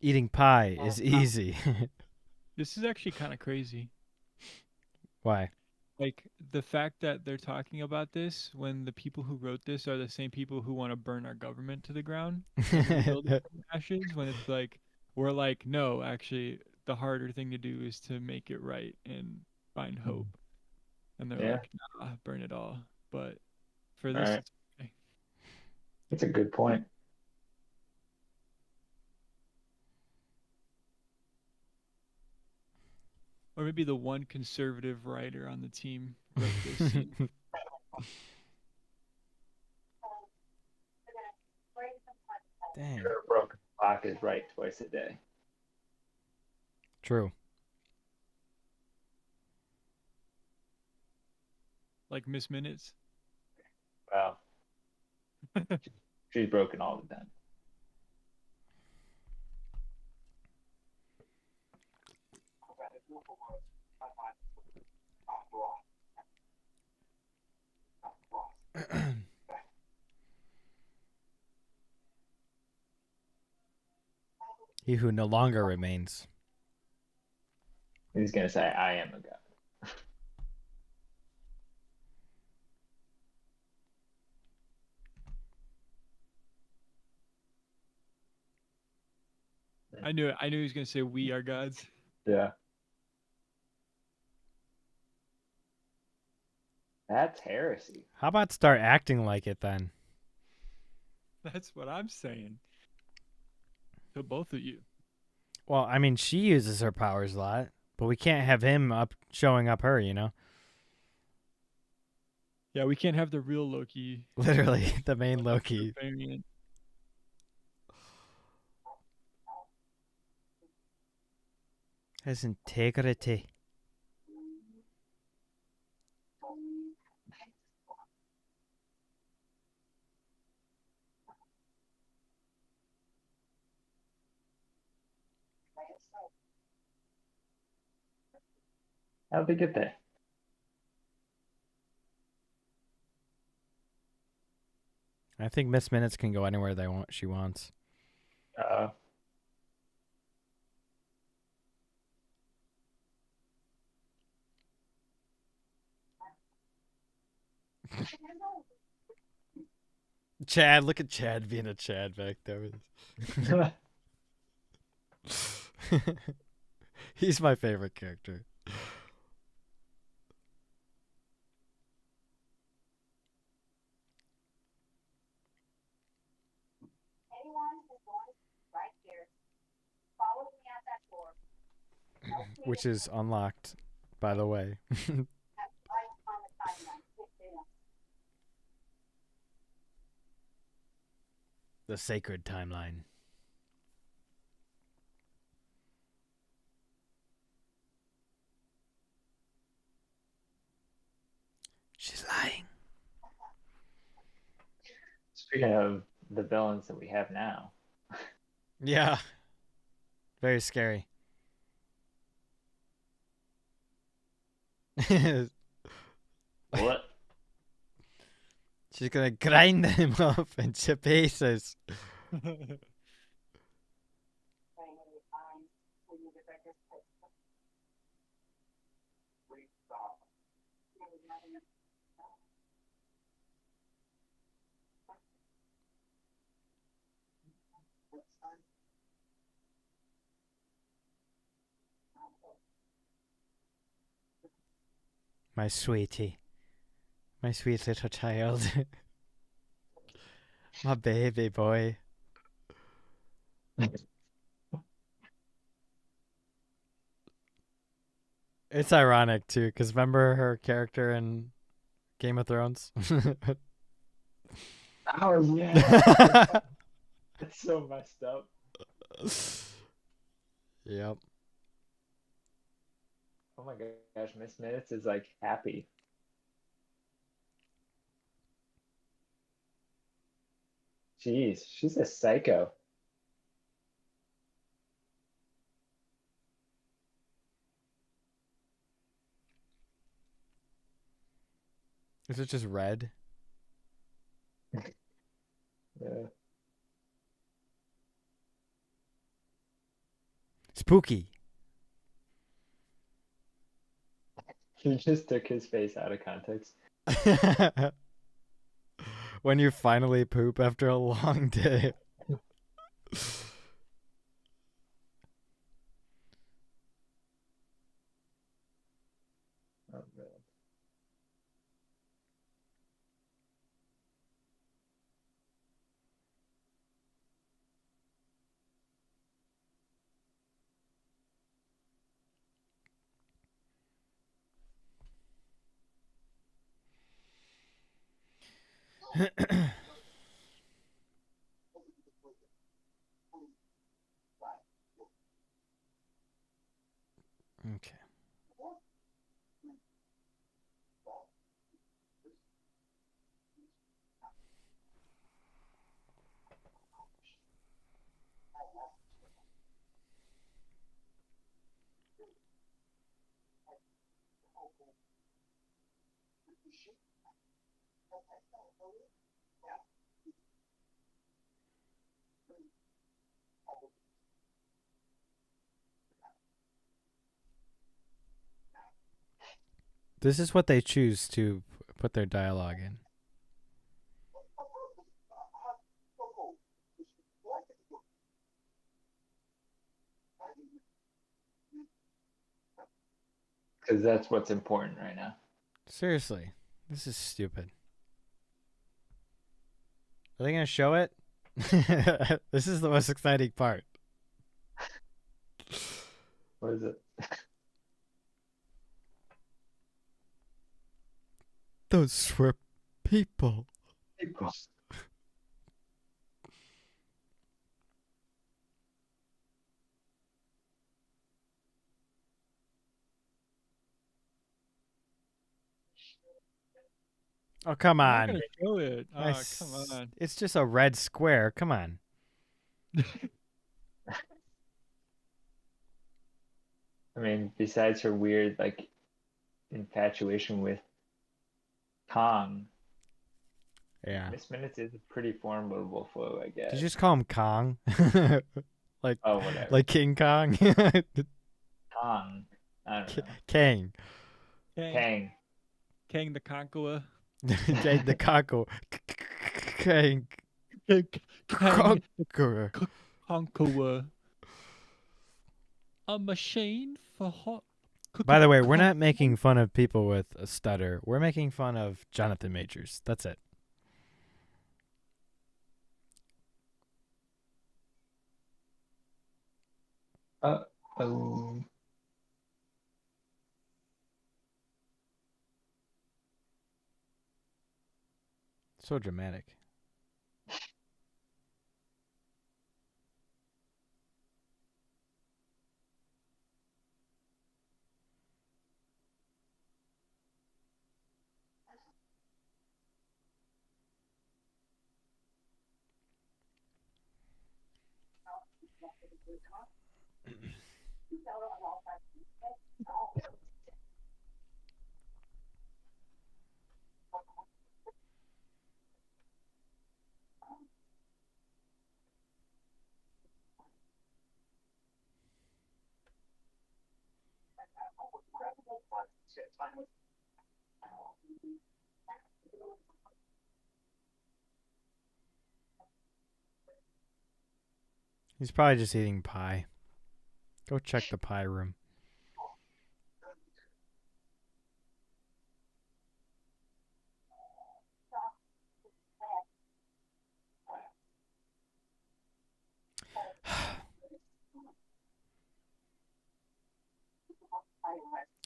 Eating pie is easy. This is actually kind of crazy. Why? Like the fact that they're talking about this when the people who wrote this are the same people who want to burn our government to the ground, and rebuild it from ashes. When it's like we're like, no, actually, the harder thing to do is to make it right and find hope. And they're Yeah. like, nah, burn it all. But for this, Right. it's okay. That's a good point. Or maybe the one conservative writer on the team wrote this scene. Dang. Sure, broken clock is right twice a day. True. Like Miss Minutes. Wow. She's broken all the time. He who no longer remains. He's gonna say, "I am a god." I knew he was gonna say we are gods. Yeah. That's heresy. How about start acting like it then? That's what I'm saying. To both of you. Well, I mean, she uses her powers a lot, but we can't have him up showing up her, you know? Yeah, we can't have the real Loki. Literally, the main Loki. Variant. Has integrity. How'd they get there? I think Miss Minutes can go anywhere she wants. Chad, look at Chad being a Chad back there. He's my favorite character. Which is unlocked, by the way. The sacred timeline. She's lying. Speaking of the villains that we have now. Yeah. Very scary. What? She's gonna grind him up into pieces. My sweetie. My sweet little child. My baby boy. It's ironic, too, because remember her character in Game of Thrones? Oh, yeah. It's so messed up. Yep. Oh my gosh, Miss Minutes is like happy. Jeez, she's a psycho. Is it just red? Yeah. Spooky. He just took his face out of context. When you finally poop after a long day. Oh, man. This is what they choose to put their dialogue in. Because that's what's important right now. Seriously, this is stupid. Are they gonna show it? This is the most exciting part. What is it? Those were people. People. Oh, come I'm not on. gonna show it. Oh, Nice. come on. It's just a red square. Come on. I mean, besides her weird like infatuation with Kong, Yeah. Miss Minutes is a pretty formidable foe, I guess. Did you just call him Kong? like Oh, whatever. like King Kong? Kong. I don't know. Kang. Kang. Kang the Conqueror. Kang the Conqueror. Kang. Kang Conqueror. Conqueror. A machine for hot. By the way, we're not making fun of people with a stutter. We're making fun of Jonathan Majors. That's it. Um, So dramatic. He's probably just eating pie. Go check the pie room.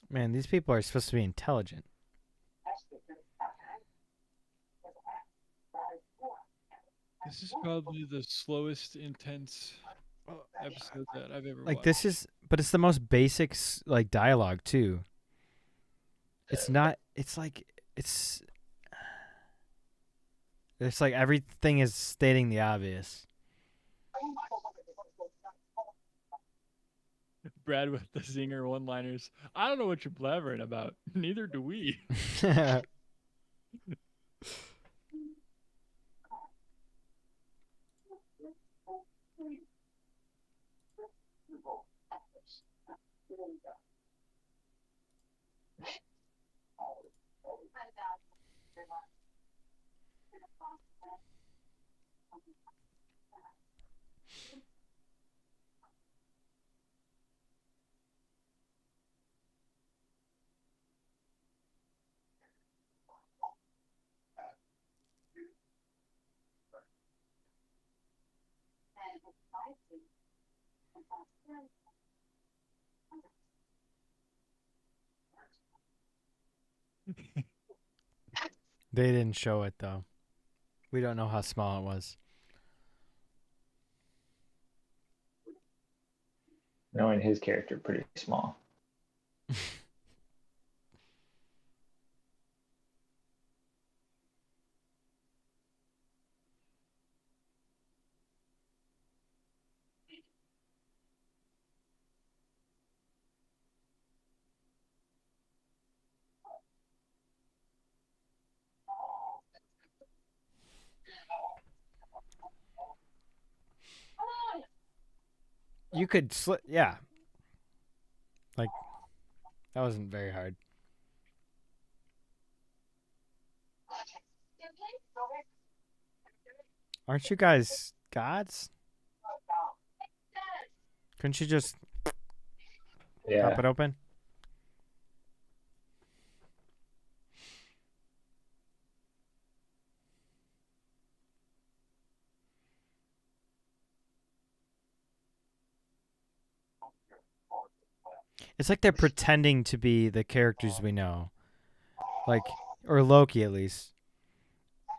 Man, these people are supposed to be intelligent. This is probably the slowest intense episode that I've ever Like watched. this is, but it's the most basic like dialogue too. It's not. It's like it's. It's like everything is stating the obvious. Brad with the zinger one-liners. I don't know what you're blabbering about. Neither do we. They didn't show it though. We don't know how small it was. knowing his character, pretty small. You could slip. Yeah. Like, that wasn't very hard. Aren't you guys gods? Couldn't you just pop Yeah. it open? It's like they're pretending to be the characters we know. Like, or Loki at least.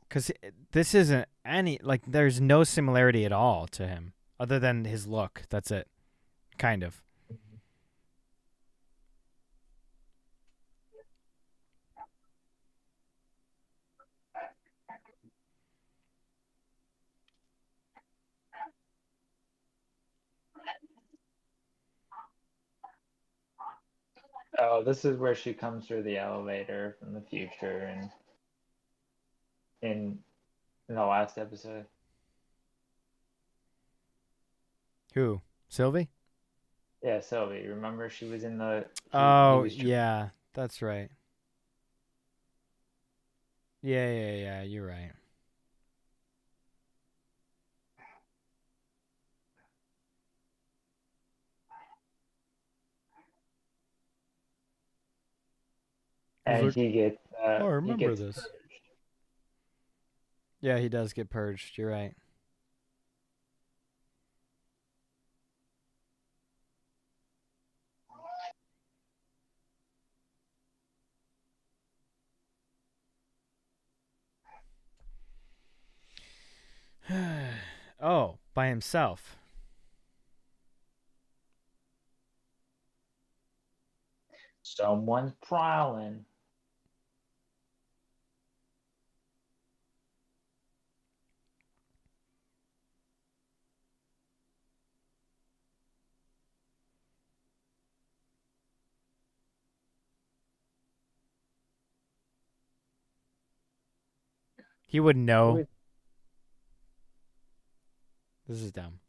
Because this isn't any, like, there's no similarity at all to him other than his look. That's it. Kind of. Oh, this is where she comes through the elevator from the future and in the last episode. Who? Sylvie? Yeah, Sylvie. Remember she was in the Oh, was yeah. That's right. Yeah. You're right. and like, he gets "Oh, I he remember gets this." purged. Yeah, he does get purged. You're right. Oh, by himself. Someone's prowling. He would know. Who is- This is dumb.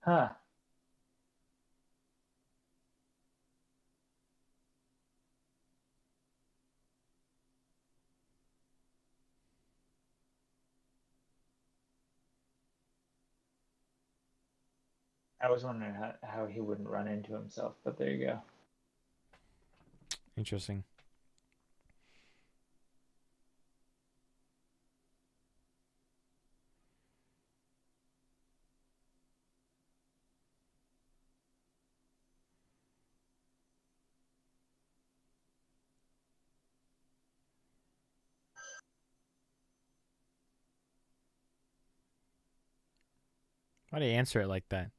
Huh. I was wondering how he wouldn't run into himself, but there you go. Interesting. Why do you answer it like that?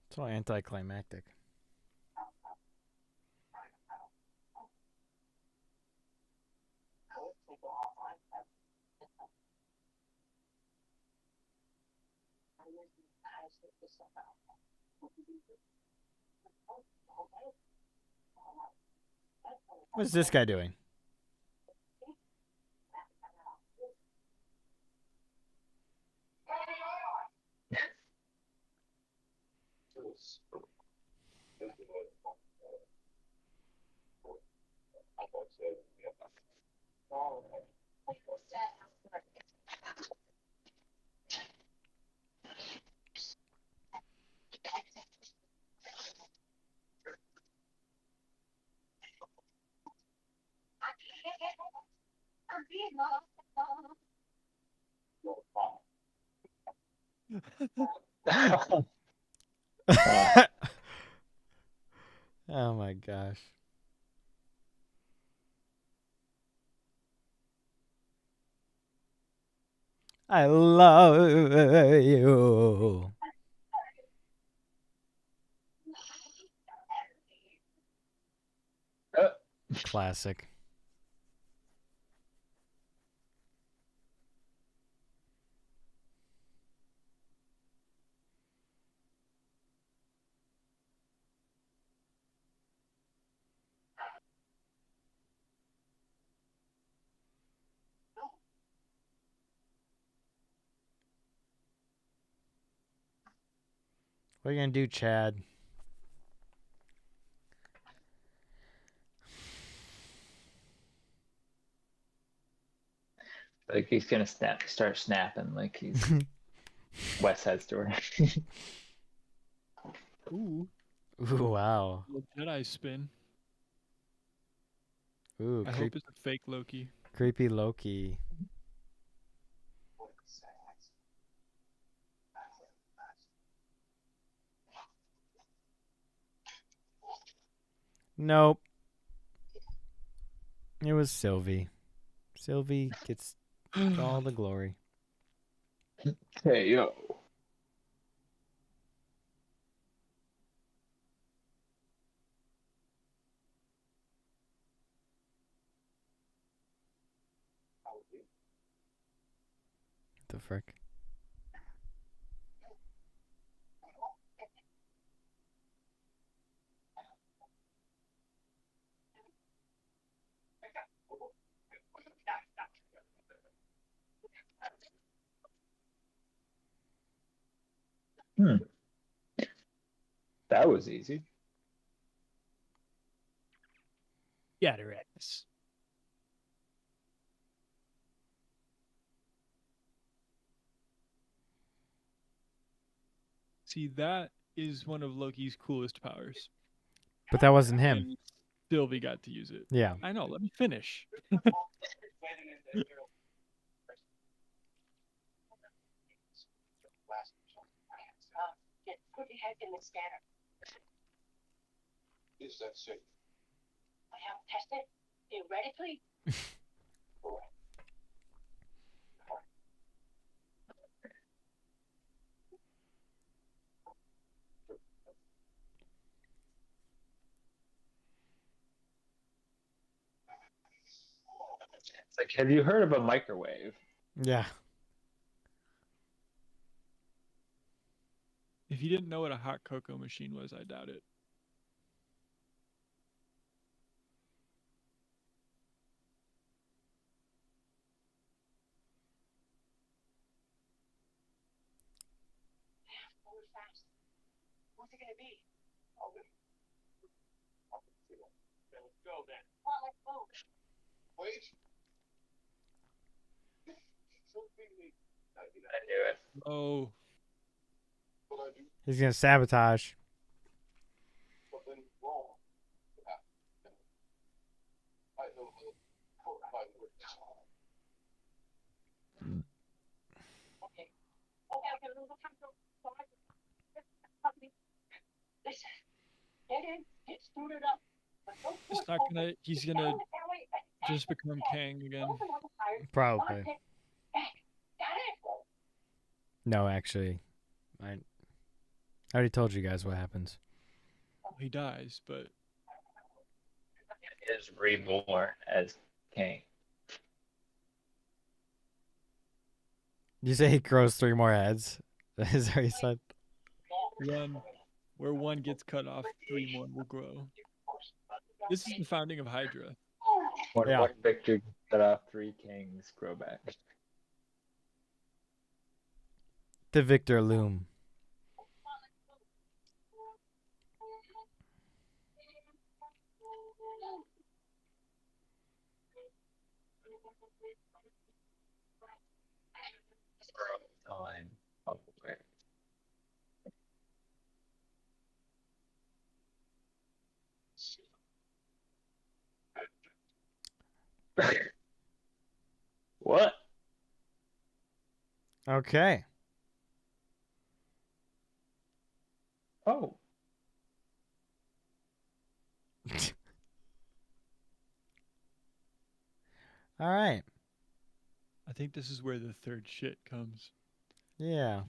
It's all anticlimactic. What's this guy doing? Oh my gosh. I love you. Classic. What are you gonna do, Chad? Like he's gonna start snapping like he's West Side Story. Ooh, Ooh, wow. little Jedi spin. Ooh, I hope it's a fake Loki. creepy Loki. Nope. It was Sylvie. Sylvie gets all the glory. Hey yo. The frick? That was easy. Get her ass. See, that is one of Loki's coolest powers. But that wasn't him. And Sylvie got to use it. Yeah. I know. Let me finish. Put your head in the scanner. Is that safe? I haven't tested. Theoretically. It's like, have you heard of a microwave? Yeah. If you didn't know what a hot cocoa machine was, I doubt it. Move fast. What's it gonna be? Let's go then. Well, let's move. Wait. I knew it. Oh, What I do, He's gonna sabotage. something wrong. I know how to find words. Okay. We'll come to. Listen. Get in. Get suited up. But don't it's push not open. gonna. He's Get gonna down the fairway and just become Kang again. open on the tires. Probably. Back. Got it? No, actually. I already told you guys what happens. He dies, but Is reborn as King. You say he grows 3 more heads? Is that what you said? where one gets cut off, 3 more will grow. This is the founding of Hydra. One Yeah. victory cut off 3 kings grow back. The Victor Loom. Time. What? Okay. Oh. All right. I think this is where the third shit comes. Yeah.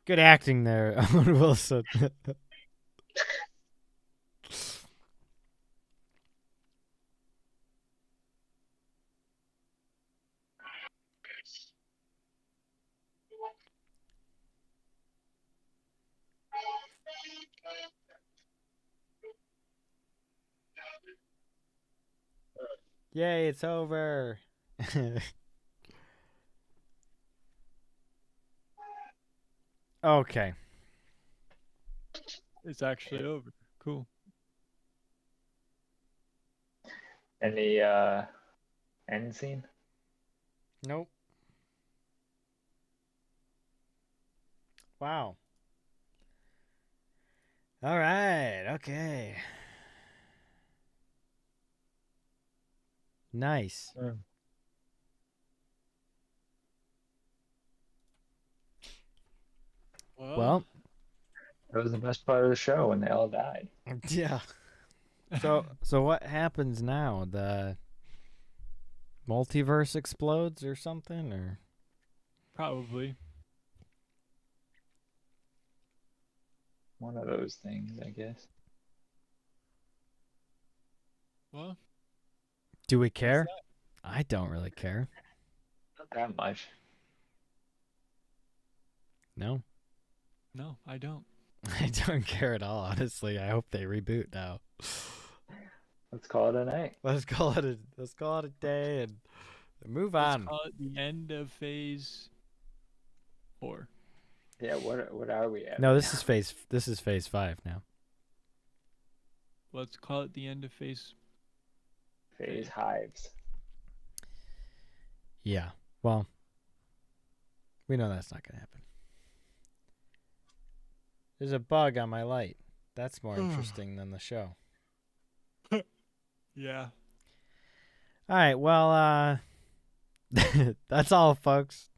Good acting there, Owen Wilson. Yay, it's over. Okay. It's actually over. Cool. Any end scene? Nope. Wow. All right. Okay. Nice. Well, That was the best part of the show when they all died. yeah. So what happens now? The multiverse explodes or something, or Probably. One of those things, I guess. Well, do we care? I don't really care. Not that much. No. no, I don't. I don't care at all, honestly. I hope they reboot now. Let's call it a night. Let's call it a day and move Let's on. call it the end of phase 4. Yeah, what are we at? No, this is phase 5 now. Let's call it the end of phase. Phase hives. Yeah. Well, we know that's not going to happen. There's a bug on my light. That's more interesting than the show. Yeah. All right, well, that's all, folks.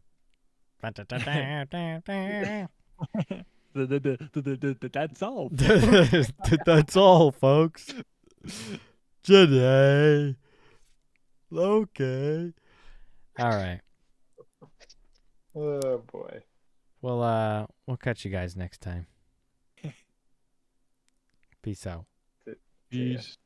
That's all. That's all, folks. Jedi. Loki. All right. Oh boy. We'll catch you guys next time. Peace out. See ya. Peace.